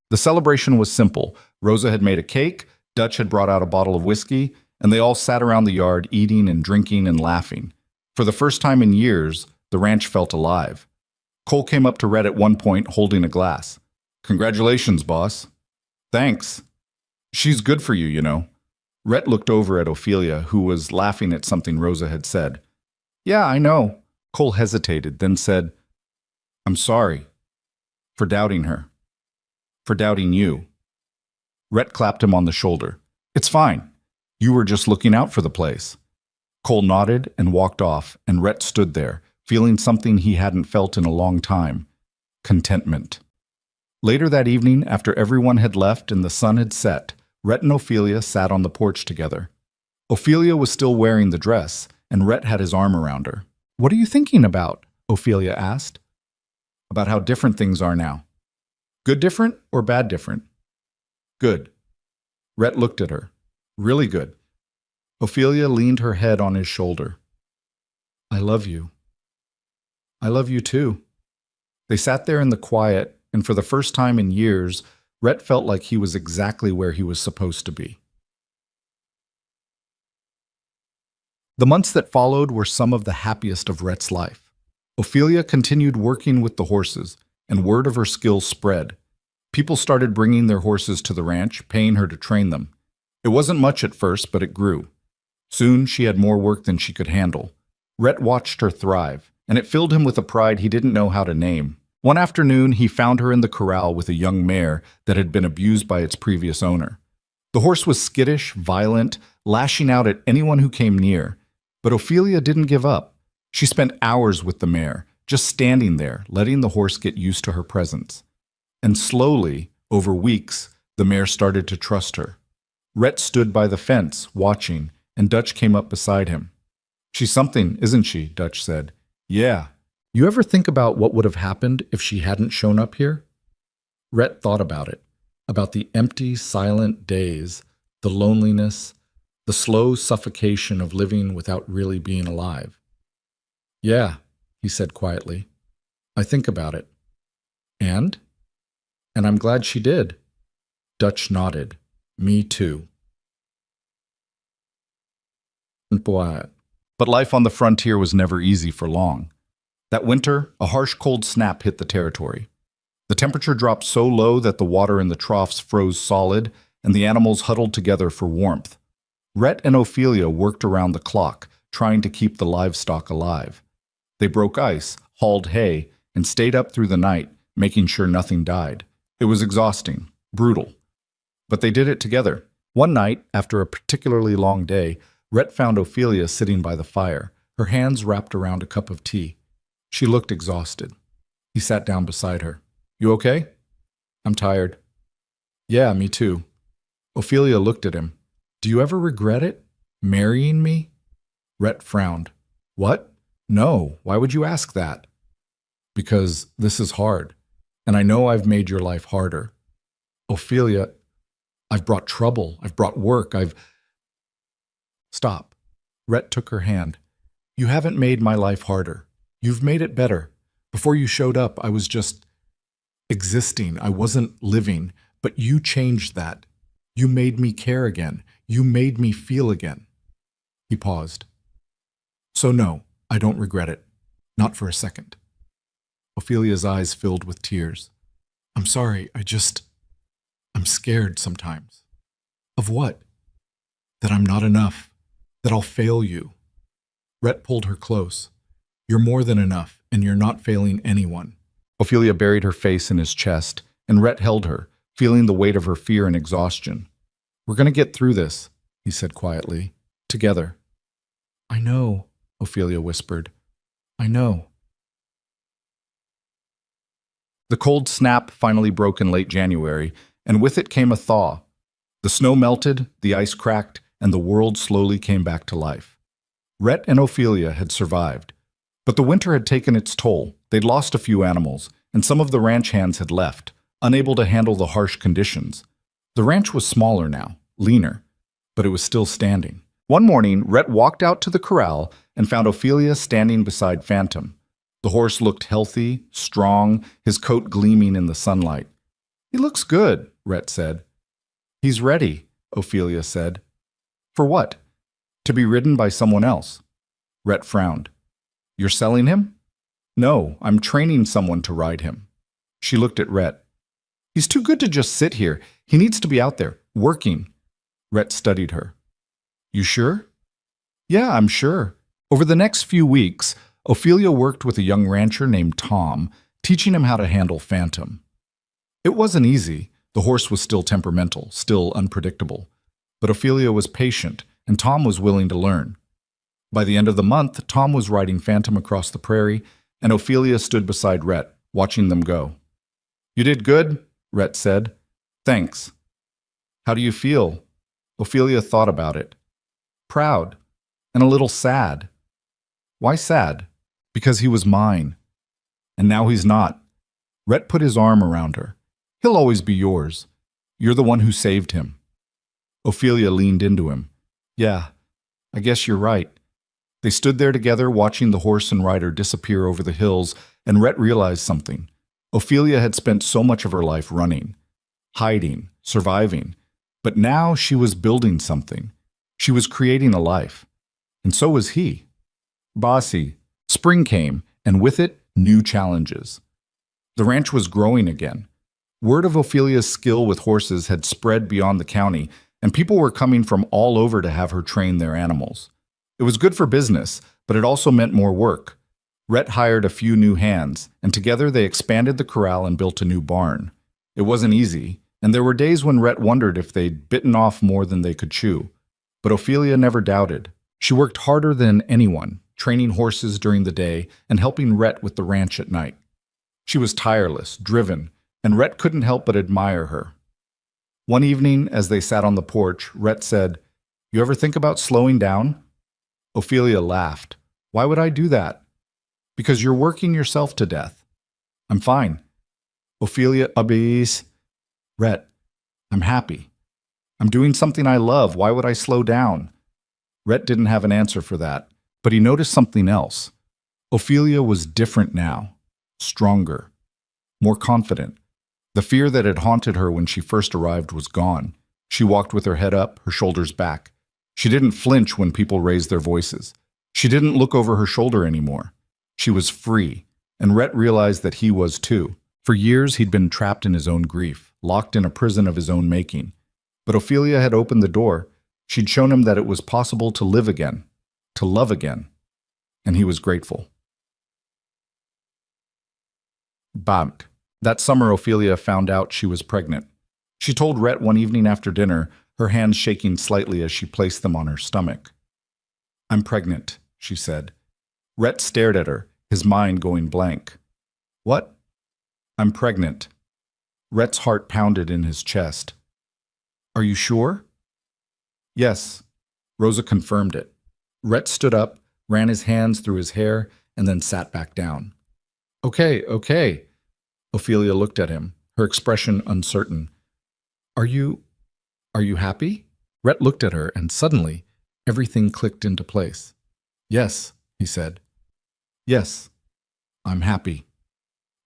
The celebration was simple. Rosa had made a cake, Dutch had brought out a bottle of whiskey, and they all sat around the yard eating and drinking and laughing. For the first time in years, the ranch felt alive. Cole came up to Rhett at one point holding a glass. "Congratulations, boss." "Thanks. She's good for you, you know." Rhett looked over at Ophelia, who was laughing at something Rosa had said. "Yeah, I know." Cole hesitated, then said, "I'm sorry for doubting her. For doubting you." Rhett clapped him on the shoulder. "It's fine. You were just looking out for the place." Cole nodded and walked off, and Rhett stood there, feeling something he hadn't felt in a long time: contentment. Later that evening, after everyone had left and the sun had set, Rhett and Ophelia sat on the porch together. Ophelia was still wearing the dress, and Rhett had his arm around her. "What are you thinking about?" Ophelia asked. "About how different things are now." "Good different or bad different?" "Good." Rhett looked at her. "Really good." Ophelia leaned her head on his shoulder. "I love you." "I love you too." They sat there in the quiet, and for the first time in years, Rhett felt like he was exactly where he was supposed to be. The months that followed were some of the happiest of Rhett's life. Ophelia continued working with the horses, and word of her skills spread. People started bringing their horses to the ranch, paying her to train them. It wasn't much at first, but it grew. Soon she had more work than she could handle. Rhett watched her thrive, and it filled him with a pride he didn't know how to name. One afternoon, he found her in the corral with a young mare that had been abused by its previous owner. The horse was skittish, violent, lashing out at anyone who came near. But Ophelia didn't give up. She spent hours with the mare, just standing there, letting the horse get used to her presence. And slowly, over weeks, the mare started to trust her. Rhett stood by the fence, watching, and Dutch came up beside him. "She's something, isn't she?" Dutch said. "Yeah." "You ever think about what would have happened if she hadn't shown up here?" Rhett thought about it, about the empty, silent days, the loneliness, the slow suffocation of living without really being alive. "Yeah," he said quietly. "I think about it." "And?" "And I'm glad she did." Dutch nodded. "Me too." But life on the frontier was never easy for long. That winter, a harsh cold snap hit the territory. The temperature dropped so low that the water in the troughs froze solid, and the animals huddled together for warmth. Rhett and Ophelia worked around the clock, trying to keep the livestock alive. They broke ice, hauled hay, and stayed up through the night, making sure nothing died. It was exhausting, brutal. But they did it together. One night, after a particularly long day, Rhett found Ophelia sitting by the fire, her hands wrapped around a cup of tea. She looked exhausted. He sat down beside her. "You okay?" "I'm tired." "Yeah, me too." Ophelia looked at him. "Do you ever regret it? Marrying me?" Rhett frowned. "What? No, why would you ask that?" "Because this is hard, and I know I've made your life harder." "Ophelia, I've brought trouble, I've brought work, Stop. Rhett took her hand. "You haven't made my life harder. You've made it better. Before you showed up, I was just existing. I wasn't living, but you changed that. You made me care again. You made me feel again." He paused. "So no, I don't regret it. Not for a second." Ophelia's eyes filled with tears. "I'm sorry, I'm scared sometimes." "Of what?" "That I'm not enough. That I'll fail you." Rhett pulled her close. "You're more than enough, and you're not failing anyone." Ophelia buried her face in his chest, and Rhett held her, feeling the weight of her fear and exhaustion. "We're going to get through this," he said quietly. "Together." "I know," Ophelia whispered. "I know." The cold snap finally broke in late January, and with it came a thaw. The snow melted, the ice cracked, and the world slowly came back to life. Rhett and Ophelia had survived. But the winter had taken its toll. They'd lost a few animals, and some of the ranch hands had left, unable to handle the harsh conditions. The ranch was smaller now, leaner, but it was still standing. One morning, Rhett walked out to the corral and found Ophelia standing beside Phantom. The horse looked healthy, strong, his coat gleaming in the sunlight. "He looks good," Rhett said. "He's ready," Ophelia said. "For what?" "To be ridden by someone else." Rhett frowned. "You're selling him?" "No, I'm training someone to ride him." She looked at Rhett. "He's too good to just sit here. He needs to be out there, working." Rhett studied her. "You sure?" "Yeah, I'm sure." Over the next few weeks, Ophelia worked with a young rancher named Tom, teaching him how to handle Phantom. It wasn't easy. The horse was still temperamental, still unpredictable. But Ophelia was patient, and Tom was willing to learn. By the end of the month, Tom was riding Phantom across the prairie, and Ophelia stood beside Rhett, watching them go. "You did good," Rhett said. "Thanks." "How do you feel?" Ophelia thought about it. "Proud, and a little sad." "Why sad?" "Because he was mine. And now he's not." Rhett put his arm around her. "He'll always be yours. You're the one who saved him." Ophelia leaned into him. "Yeah, I guess you're right." They stood there together, watching the horse and rider disappear over the hills, and Rhett realized something. Ophelia had spent so much of her life running, hiding, surviving, but now she was building something. She was creating a life. And so was he. Bossy. Spring came, and with it, new challenges. The ranch was growing again. Word of Ophelia's skill with horses had spread beyond the county, and people were coming from all over to have her train their animals. It was good for business, but it also meant more work. Rhett hired a few new hands, and together they expanded the corral and built a new barn. It wasn't easy, and there were days when Rhett wondered if they'd bitten off more than they could chew. But Ophelia never doubted. She worked harder than anyone, training horses during the day and helping Rhett with the ranch at night. She was tireless, driven, and Rhett couldn't help but admire her. One evening, as they sat on the porch, Rhett said, "You ever think about slowing down?" Ophelia laughed. "Why would I do that?" "Because you're working yourself to death." "I'm fine." Ophelia agrees. "Rhett, I'm happy. I'm doing something I love. Why would I slow down?" Rhett didn't have an answer for that, but he noticed something else. Ophelia was different now, stronger, more confident. The fear that had haunted her when she first arrived was gone. She walked with her head up, her shoulders back. She didn't flinch when people raised their voices. She didn't look over her shoulder anymore. She was free, and Rhett realized that he was too. For years he'd been trapped in his own grief, locked in a prison of his own making. But Ophelia had opened the door. She'd shown him that it was possible to live again, to love again, and he was grateful. Bamk. That summer, Ophelia found out she was pregnant. She told Rhett one evening after dinner, her hands shaking slightly as she placed them on her stomach. "I'm pregnant," she said. Rhett stared at her, his mind going blank. "What?" "I'm pregnant." Rhett's heart pounded in his chest. "Are you sure?" "Yes." Rosa confirmed it. Rhett stood up, ran his hands through his hair, and then sat back down. Okay. Ophelia looked at him, her expression uncertain. Are you happy?" Rhett looked at her, and suddenly, everything clicked into place. "Yes," he said. "Yes, I'm happy."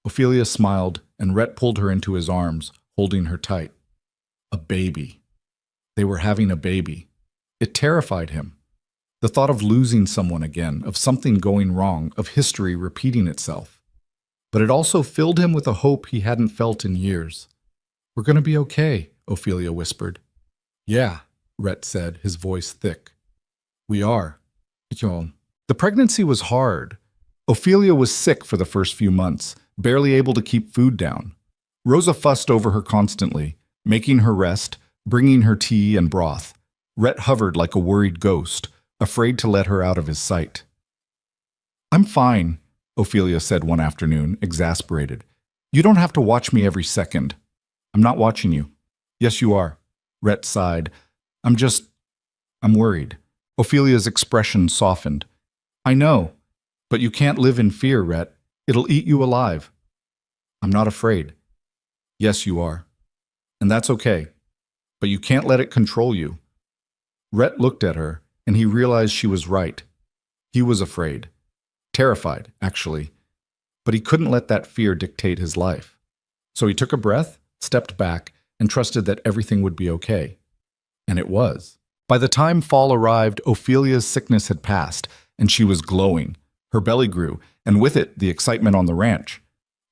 Ophelia smiled, and Rhett pulled her into his arms, holding her tight. A baby. They were having a baby. It terrified him. The thought of losing someone again, of something going wrong, of history repeating itself. But it also filled him with a hope he hadn't felt in years. "We're going to be okay," Ophelia whispered. "Yeah," Rhett said, his voice thick. "We are." The pregnancy was hard. Ophelia was sick for the first few months, barely able to keep food down. Rosa fussed over her constantly, making her rest, bringing her tea and broth. Rhett hovered like a worried ghost, afraid to let her out of his sight. "I'm fine," Ophelia said one afternoon, exasperated. "You don't have to watch me every second." "I'm not watching you." "Yes, you are." Rhett sighed. I'm worried." Ophelia's expression softened. "I know, but you can't live in fear, Rhett. It'll eat you alive." "I'm not afraid." "Yes, you are. And that's okay. But you can't let it control you." Rhett looked at her, and he realized she was right. He was afraid. Terrified, actually. But he couldn't let that fear dictate his life. So he took a breath, stepped back, and trusted that everything would be okay. And it was. By the time fall arrived, Ophelia's sickness had passed, and she was glowing. Her belly grew, and with it, the excitement on the ranch.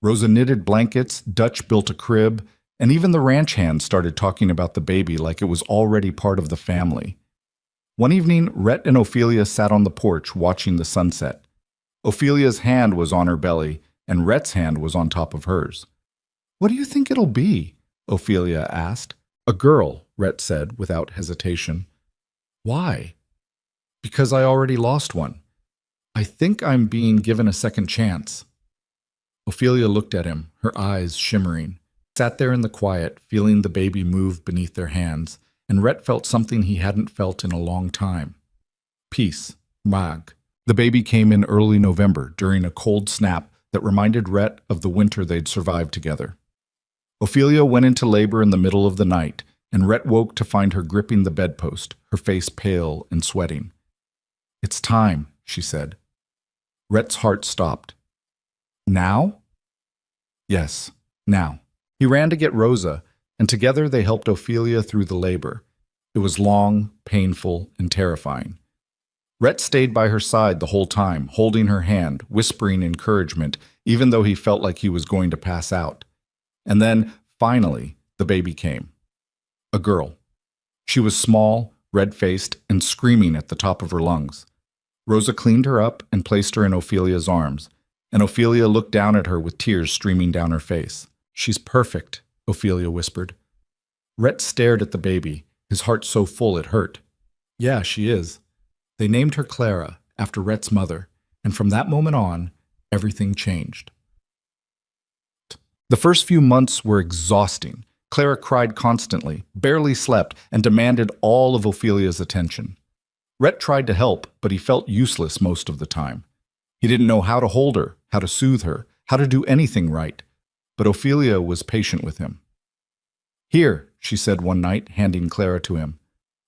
Rosa knitted blankets, Dutch built a crib, and even the ranch hands started talking about the baby like it was already part of the family. One evening, Rhett and Ophelia sat on the porch watching the sunset. Ophelia's hand was on her belly, and Rhett's hand was on top of hers. "What do you think it'll be?" Ophelia asked. "A girl," Rhett said without hesitation. "Why?" Because I already lost one. I think I'm being given a second chance. Ophelia looked at him, her eyes shimmering. Sat there in the quiet, feeling the baby move beneath their hands, and Rhett felt something he hadn't felt in a long time. Peace. Mag. The baby came in early November during a cold snap that reminded Rhett of the winter they'd survived together. Ophelia went into labor in the middle of the night, and Rhett woke to find her gripping the bedpost, her face pale and sweating. "It's time," she said. Rhett's heart stopped. "Now?" "Yes, now." He ran to get Rosa, and together they helped Ophelia through the labor. It was long, painful, and terrifying. Rhett stayed by her side the whole time, holding her hand, whispering encouragement, even though he felt like he was going to pass out. And then, finally, the baby came. A girl. She was small, red-faced, and screaming at the top of her lungs. Rosa cleaned her up and placed her in Ophelia's arms, and Ophelia looked down at her with tears streaming down her face. "She's perfect," Ophelia whispered. Rhett stared at the baby, his heart so full it hurt. "Yeah, she is." They named her Clara, after Rhett's mother, and from that moment on, everything changed. The first few months were exhausting. Clara cried constantly, barely slept, and demanded all of Ophelia's attention. Rhett tried to help, but he felt useless most of the time. He didn't know how to hold her, how to soothe her, how to do anything right. But Ophelia was patient with him. "Here," she said one night, handing Clara to him.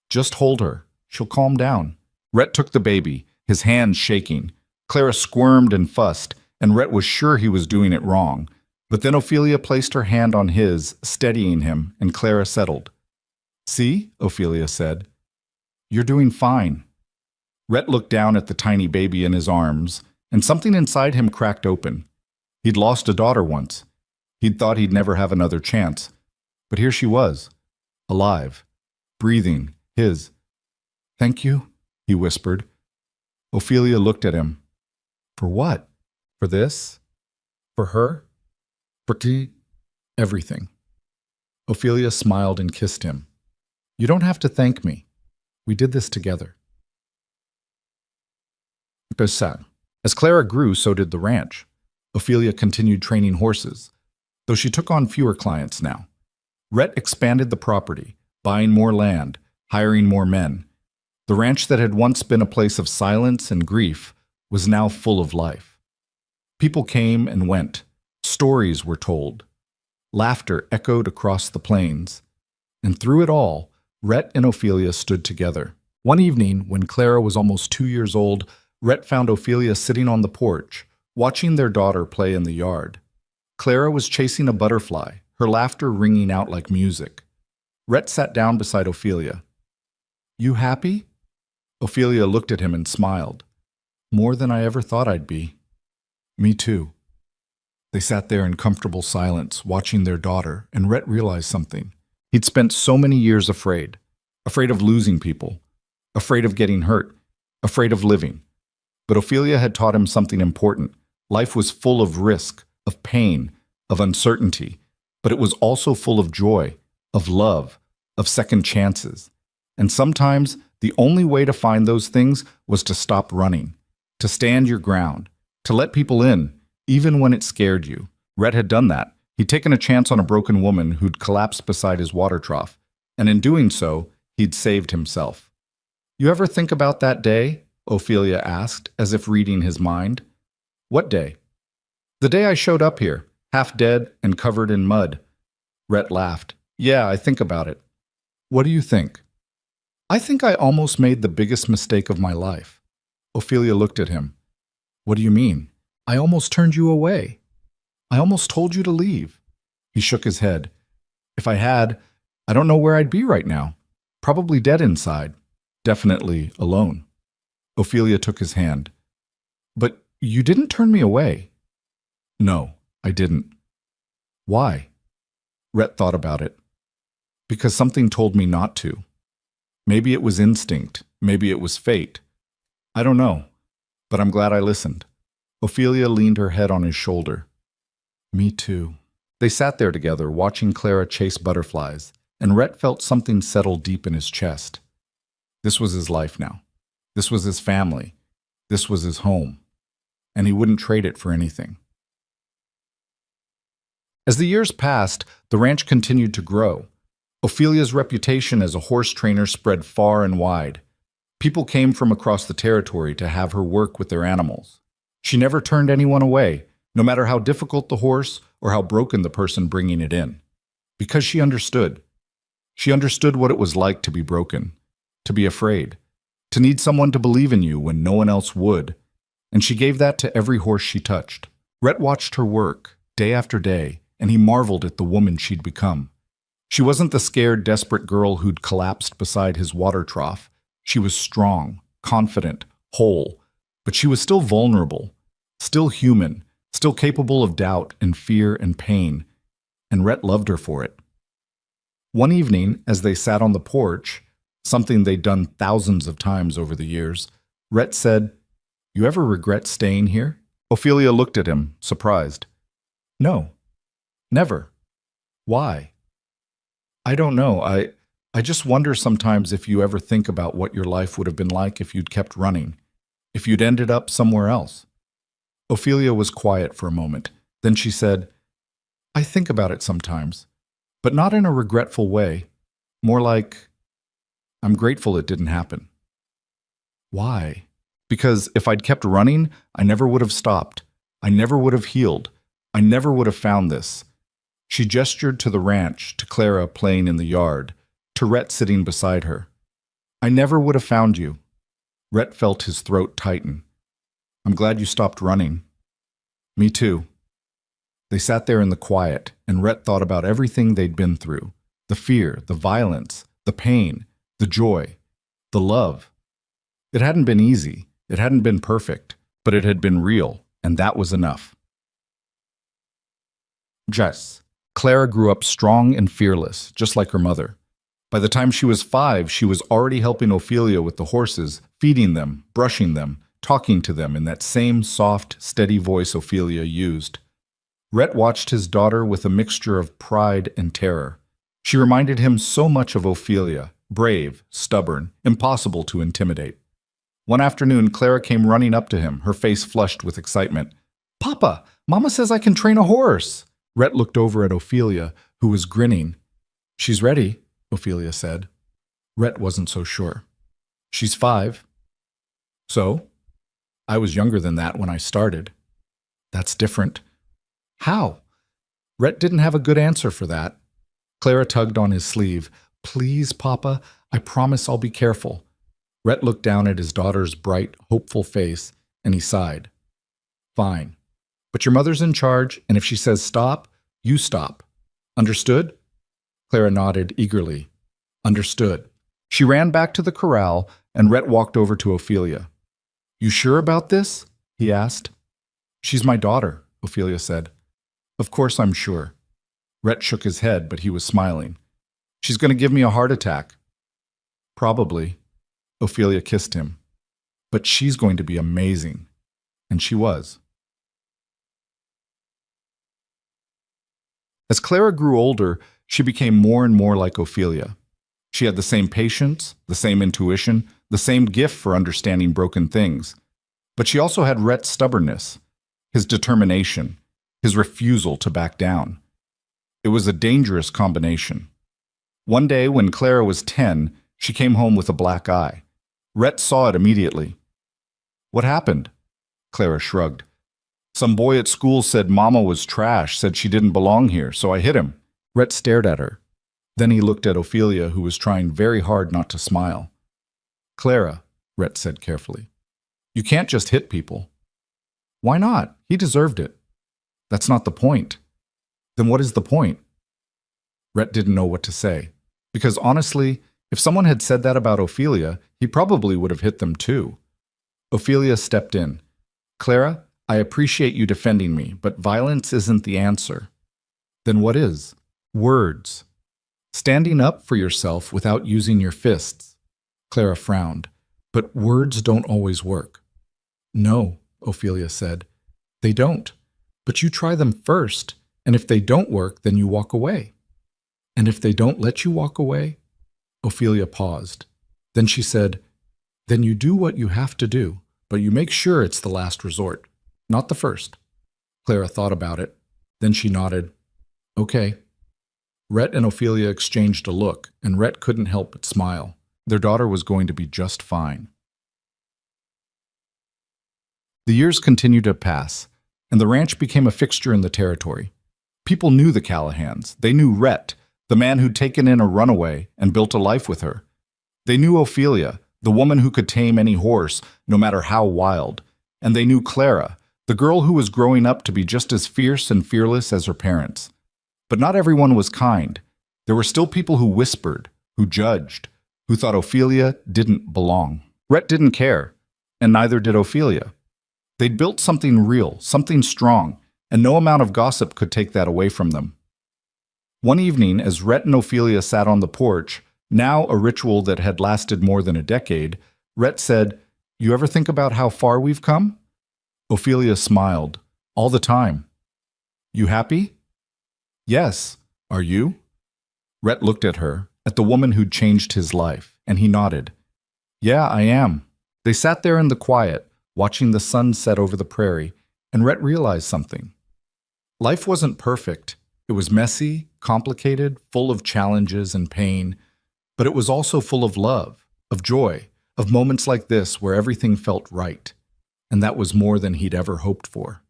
"Just hold her. She'll calm down." Rhett took the baby, his hands shaking. Clara squirmed and fussed, and Rhett was sure he was doing it wrong. But then Ophelia placed her hand on his, steadying him, and Clara settled. "See," Ophelia said. "You're doing fine." Rhett looked down at the tiny baby in his arms, and something inside him cracked open. He'd lost a daughter once. He'd thought he'd never have another chance. But here she was, alive, breathing, his. "Thank you," he whispered. Ophelia looked at him. "For what? For this? For her? For everything." Ophelia smiled and kissed him. "You don't have to thank me. We did this together." As Clara grew, so did the ranch. Ophelia continued training horses, though she took on fewer clients now. Rhett expanded the property, buying more land, hiring more men. The ranch that had once been a place of silence and grief was now full of life. People came and went. Stories were told. Laughter echoed across the plains. And through it all, Rhett and Ophelia stood together. One evening, when Clara was almost 2 years old, Rhett found Ophelia sitting on the porch, watching their daughter play in the yard. Clara was chasing a butterfly, her laughter ringing out like music. Rhett sat down beside Ophelia. "You happy?" Ophelia looked at him and smiled. "More than I ever thought I'd be." "Me too." They sat there in comfortable silence, watching their daughter, and Rhett realized something. He'd spent so many years afraid of losing people, afraid of getting hurt, afraid of living. But Ophelia had taught him something important. Life was full of risk, of pain, of uncertainty, but it was also full of joy, of love, of second chances. And sometimes the only way to find those things was to stop running, to stand your ground, to let people in, even when it scared you. Rhett had done that. He'd taken a chance on a broken woman who'd collapsed beside his water trough, and in doing so, he'd saved himself. "You ever think about that day?" Ophelia asked, as if reading his mind. "What day?" "The day I showed up here, half dead and covered in mud." Rhett laughed. "Yeah, I think about it." "What do you think?" "I think I almost made the biggest mistake of my life." Ophelia looked at him. "What do you mean?" "I almost turned you away. I almost told you to leave." He shook his head. "If I had, I don't know where I'd be right now. Probably dead inside. Definitely alone." Ophelia took his hand. "But you didn't turn me away." "No, I didn't." "Why?" Rhett thought about it. "Because something told me not to. Maybe it was instinct. Maybe it was fate. I don't know. But I'm glad I listened." Ophelia leaned her head on his shoulder. "Me too." They sat there together, watching Clara chase butterflies, and Rhett felt something settle deep in his chest. This was his life now. This was his family. This was his home. And he wouldn't trade it for anything. As the years passed, the ranch continued to grow. Ophelia's reputation as a horse trainer spread far and wide. People came from across the territory to have her work with their animals. She never turned anyone away, no matter how difficult the horse or how broken the person bringing it in. Because she understood. She understood what it was like to be broken, to be afraid, to need someone to believe in you when no one else would. And she gave that to every horse she touched. Rhett watched her work, day after day, and he marveled at the woman she'd become. She wasn't the scared, desperate girl who'd collapsed beside his water trough. She was strong, confident, whole, but she was still vulnerable, still human, still capable of doubt and fear and pain, and Rhett loved her for it. One evening, as they sat on the porch, something they'd done thousands of times over the years, Rhett said, "You ever regret staying here?" Ophelia looked at him, surprised. "No, never. Why?" "I don't know. I just wonder sometimes if you ever think about what your life would have been like if you'd kept running, if you'd ended up somewhere else." Ophelia was quiet for a moment. Then she said, "I think about it sometimes, but not in a regretful way. More like, I'm grateful it didn't happen." "Why?" "Because if I'd kept running, I never would have stopped. I never would have healed. I never would have found this." She gestured to the ranch, to Clara playing in the yard, to Rhett sitting beside her. "I never would have found you." Rhett felt his throat tighten. "I'm glad you stopped running." "Me too." They sat there in the quiet, and Rhett thought about everything they'd been through. The fear, the violence, the pain, the joy, the love. It hadn't been easy, it hadn't been perfect, but it had been real, and that was enough. Jess. Clara grew up strong and fearless, just like her mother. By the time she was 5, she was already helping Ophelia with the horses, feeding them, brushing them, talking to them in that same soft, steady voice Ophelia used. Rhett watched his daughter with a mixture of pride and terror. She reminded him so much of Ophelia, brave, stubborn, impossible to intimidate. One afternoon, Clara came running up to him, her face flushed with excitement. "Papa, Mama says I can train a horse." Rhett looked over at Ophelia, who was grinning. "She's ready," Ophelia said. Rhett wasn't so sure. "She's 5. "So? I was younger than that when I started." "That's different." "How?" Rhett didn't have a good answer for that. Clara tugged on his sleeve. "Please, Papa, I promise I'll be careful." Rhett looked down at his daughter's bright, hopeful face, and he sighed. "Fine. But your mother's in charge, and if she says stop, you stop. Understood?" Clara nodded eagerly. "Understood." She ran back to the corral, and Rhett walked over to Ophelia. "You sure about this?" he asked. "She's my daughter," Ophelia said. "Of course I'm sure." Rhett shook his head, but he was smiling. "She's going to give me a heart attack." "Probably." Ophelia kissed him. "But she's going to be amazing." And she was. As Clara grew older, she became more and more like Ophelia. She had the same patience, the same intuition, the same gift for understanding broken things. But she also had Rhett's stubbornness, his determination, his refusal to back down. It was a dangerous combination. One day, when Clara was 10, she came home with a black eye. Rhett saw it immediately. "What happened?" Clara shrugged. "Some boy at school said Mama was trash, said she didn't belong here, so I hit him." Rhett stared at her. Then he looked at Ophelia, who was trying very hard not to smile. "Clara," Rhett said carefully, "you can't just hit people." "Why not? He deserved it." "That's not the point." "Then what is the point?" Rhett didn't know what to say, because honestly, if someone had said that about Ophelia, he probably would have hit them too. Ophelia stepped in. "Clara, I appreciate you defending me, but violence isn't the answer." "Then what is?" "Words. Standing up for yourself without using your fists." Clara frowned. "But words don't always work." "No," Ophelia said. "They don't. But you try them first, and if they don't work, then you walk away." "And if they don't let you walk away?" Ophelia paused. Then she said, Then you do what you have to do, but you make sure it's the last resort, not the first. Clara thought about it. Then she nodded. Okay. Rhett and Ophelia exchanged a look, and Rhett couldn't help but smile. Their daughter was going to be just fine. The years continued to pass, and the ranch became a fixture in the territory. People knew the Callahans. They knew Rhett, the man who'd taken in a runaway and built a life with her. They knew Ophelia, the woman who could tame any horse, no matter how wild. And they knew Clara, the girl who was growing up to be just as fierce and fearless as her parents. But not everyone was kind. There were still people who whispered, who judged, who thought Ophelia didn't belong. Rhett didn't care, and neither did Ophelia. They'd built something real, something strong, and no amount of gossip could take that away from them. One evening, as Rhett and Ophelia sat on the porch, now a ritual that had lasted more than a decade, Rhett said, "You ever think about how far we've come?" Ophelia smiled. "All the time." "You happy?" "Yes. Are you?" Rhett looked at her, at the woman who'd changed his life, and he nodded. "Yeah, I am." They sat there in the quiet, watching the sun set over the prairie, and Rhett realized something. Life wasn't perfect. It was messy, complicated, full of challenges and pain, but it was also full of love, of joy, of moments like this where everything felt right. And that was more than he'd ever hoped for.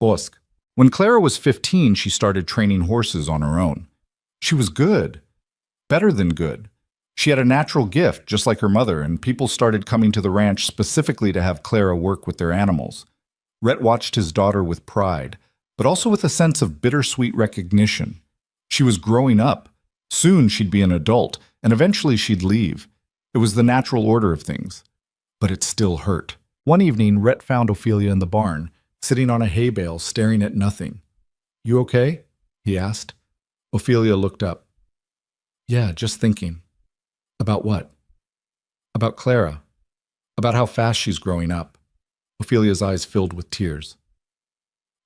Bosk. When Clara was 15, she started training horses on her own. She was good. Better than good. She had a natural gift, just like her mother, and people started coming to the ranch specifically to have Clara work with their animals. Rhett watched his daughter with pride, but also with a sense of bittersweet recognition. She was growing up. Soon she'd be an adult, and eventually she'd leave. It was the natural order of things. But it still hurt. One evening, Rhett found Ophelia in the barn, sitting on a hay bale, staring at nothing. "You okay?" he asked. Ophelia looked up. "Yeah, just thinking." "About what?" "About Clara. About how fast she's growing up." Ophelia's eyes filled with tears.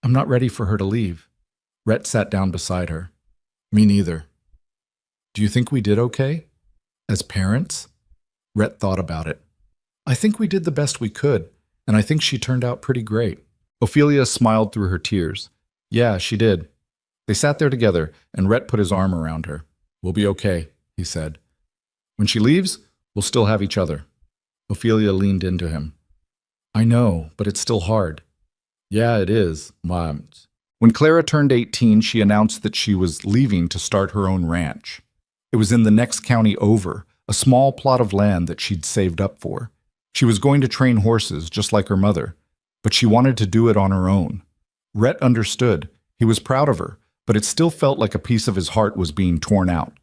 "I'm not ready for her to leave." Rhett sat down beside her. "Me neither." "Do you think we did okay? As parents?" Rhett thought about it. "I think we did the best we could, and I think she turned out pretty great." Ophelia smiled through her tears. "Yeah, she did." They sat there together, and Rhett put his arm around her. "We'll be okay," he said. "When she leaves, we'll still have each other." Ophelia leaned into him. "I know, but it's still hard." "Yeah, it is, Mom." When Clara turned 18, she announced that she was leaving to start her own ranch. It was in the next county over, a small plot of land that she'd saved up for. She was going to train horses, just like her mother, but she wanted to do it on her own. Rhett understood. He was proud of her, but it still felt like a piece of his heart was being torn out.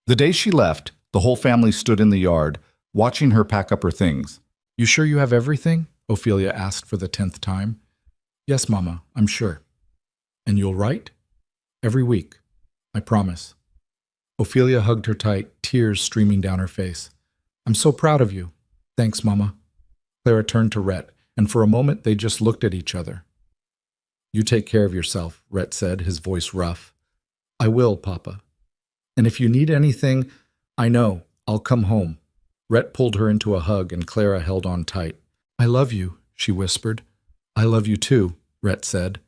The day she left, the whole family stood in the yard, watching her pack up her things. "You sure you have everything?" Ophelia asked for the 10th time. "Yes, Mama, I'm sure." "And you'll write?" "Every week. I promise." Ophelia hugged her tight, tears streaming down her face. "I'm so proud of you." "Thanks, Mama." Clara turned to Rhett, and for a moment they just looked at each other. "You take care of yourself," Rhett said, his voice rough. "I will, Papa. And if you need anything, I know. I'll come home." Rhett pulled her into a hug, and Clara held on tight. "I love you," she whispered. "I love you too," Rhett said.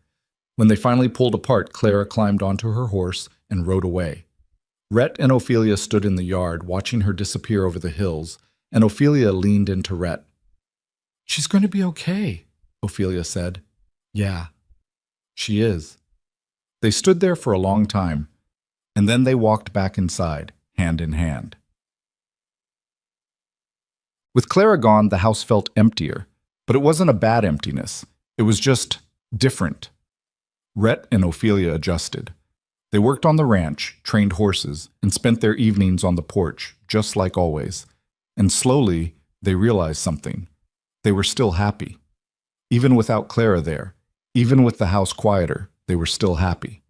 When they finally pulled apart, Clara climbed onto her horse and rode away. Rhett and Ophelia stood in the yard, watching her disappear over the hills, and Ophelia leaned into Rhett. "She's going to be okay," Ophelia said. "Yeah, she is." They stood there for a long time, and then they walked back inside, hand in hand. With Clara gone, the house felt emptier, but it wasn't a bad emptiness. It was just different. Rhett and Ophelia adjusted. They worked on the ranch, trained horses, and spent their evenings on the porch, just like always. And slowly, they realized something. They were still happy. Even without Clara there, even with the house quieter, they were still happy.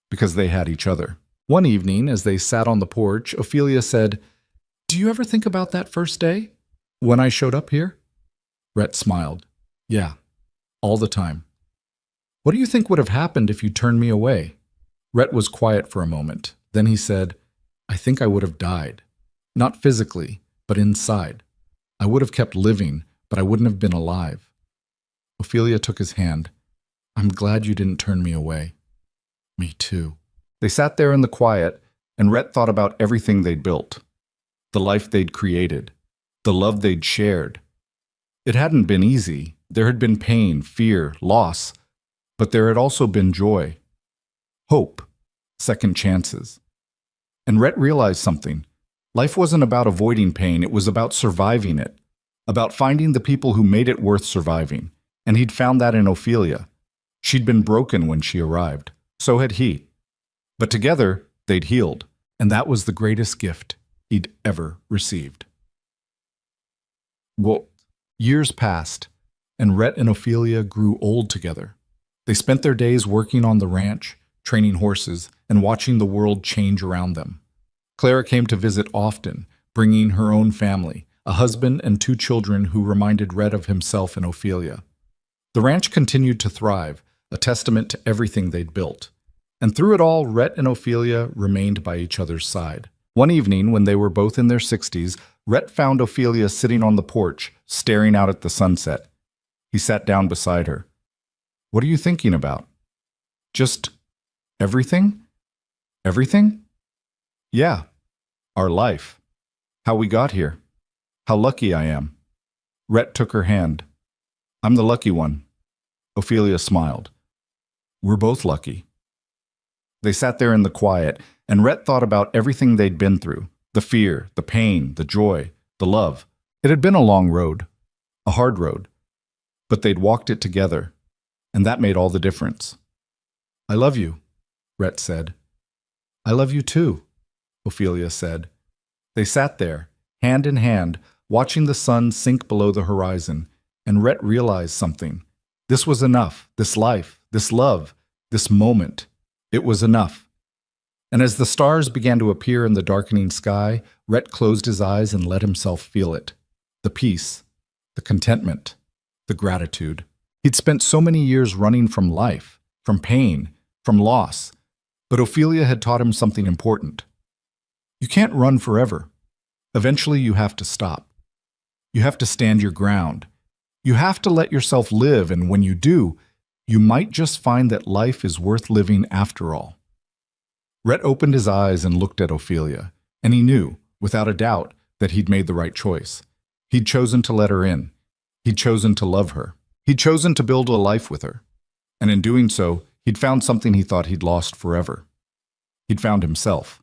Because they had each other. One evening, as they sat on the porch, Ophelia said, "Do you ever think about that first day? When I showed up here?" Rhett smiled. "Yeah, all the time." "What do you think would have happened if you turned me away?" Rhett was quiet for a moment. Then he said, "I think I would have died. Not physically, but inside. I would have kept living, but I wouldn't have been alive. Ophelia took his hand. I'm glad you didn't turn me away. Me too. They sat there in the quiet, and Rhett thought about everything they'd built, the life they'd created, the love they'd shared. It hadn't been easy. There had been pain, fear, loss, but there had also been joy, hope, second chances. And Rhett realized something. Life wasn't about avoiding pain, it was about surviving it, about finding the people who made it worth surviving. And he'd found that in Ophelia. She'd been broken when she arrived. So had he. But together, they'd healed. And that was the greatest gift he'd ever received. Well, years passed, and Rhett and Ophelia grew old together. They spent their days working on the ranch, training horses, and watching the world change around them. Clara came to visit often, bringing her own family, a husband and 2 children who reminded Rhett of himself and Ophelia. The ranch continued to thrive, a testament to everything they'd built. And through it all, Rhett and Ophelia remained by each other's side. One evening, when they were both in their 60s, Rhett found Ophelia sitting on the porch, staring out at the sunset. He sat down beside her. What are you thinking about? Just everything? Everything? Yeah, our life. How we got here. How lucky I am. Rhett took her hand. I'm the lucky one. Ophelia smiled. We're both lucky. They sat there in the quiet, and Rhett thought about everything they'd been through, the fear, the pain, the joy, the love. It had been a long road, a hard road, but they'd walked it together, and that made all the difference. I love you, Rhett said. I love you too, Ophelia said. They sat there, hand in hand, watching the sun sink below the horizon, and Rhett realized something. This was enough, this life, this love, this moment. It was enough. And as the stars began to appear in the darkening sky, Rhett closed his eyes and let himself feel it. The peace, the contentment, the gratitude. He'd spent so many years running from life, from pain, from loss, but Ophelia had taught him something important. You can't run forever. Eventually you have to stop. You have to stand your ground. You have to let yourself live, and when you do, you might just find that life is worth living after all. Rhett opened his eyes and looked at Ophelia, and he knew, without a doubt, that he'd made the right choice. He'd chosen to let her in. He'd chosen to love her. He'd chosen to build a life with her. And in doing so, he'd found something he thought he'd lost forever. He'd found himself.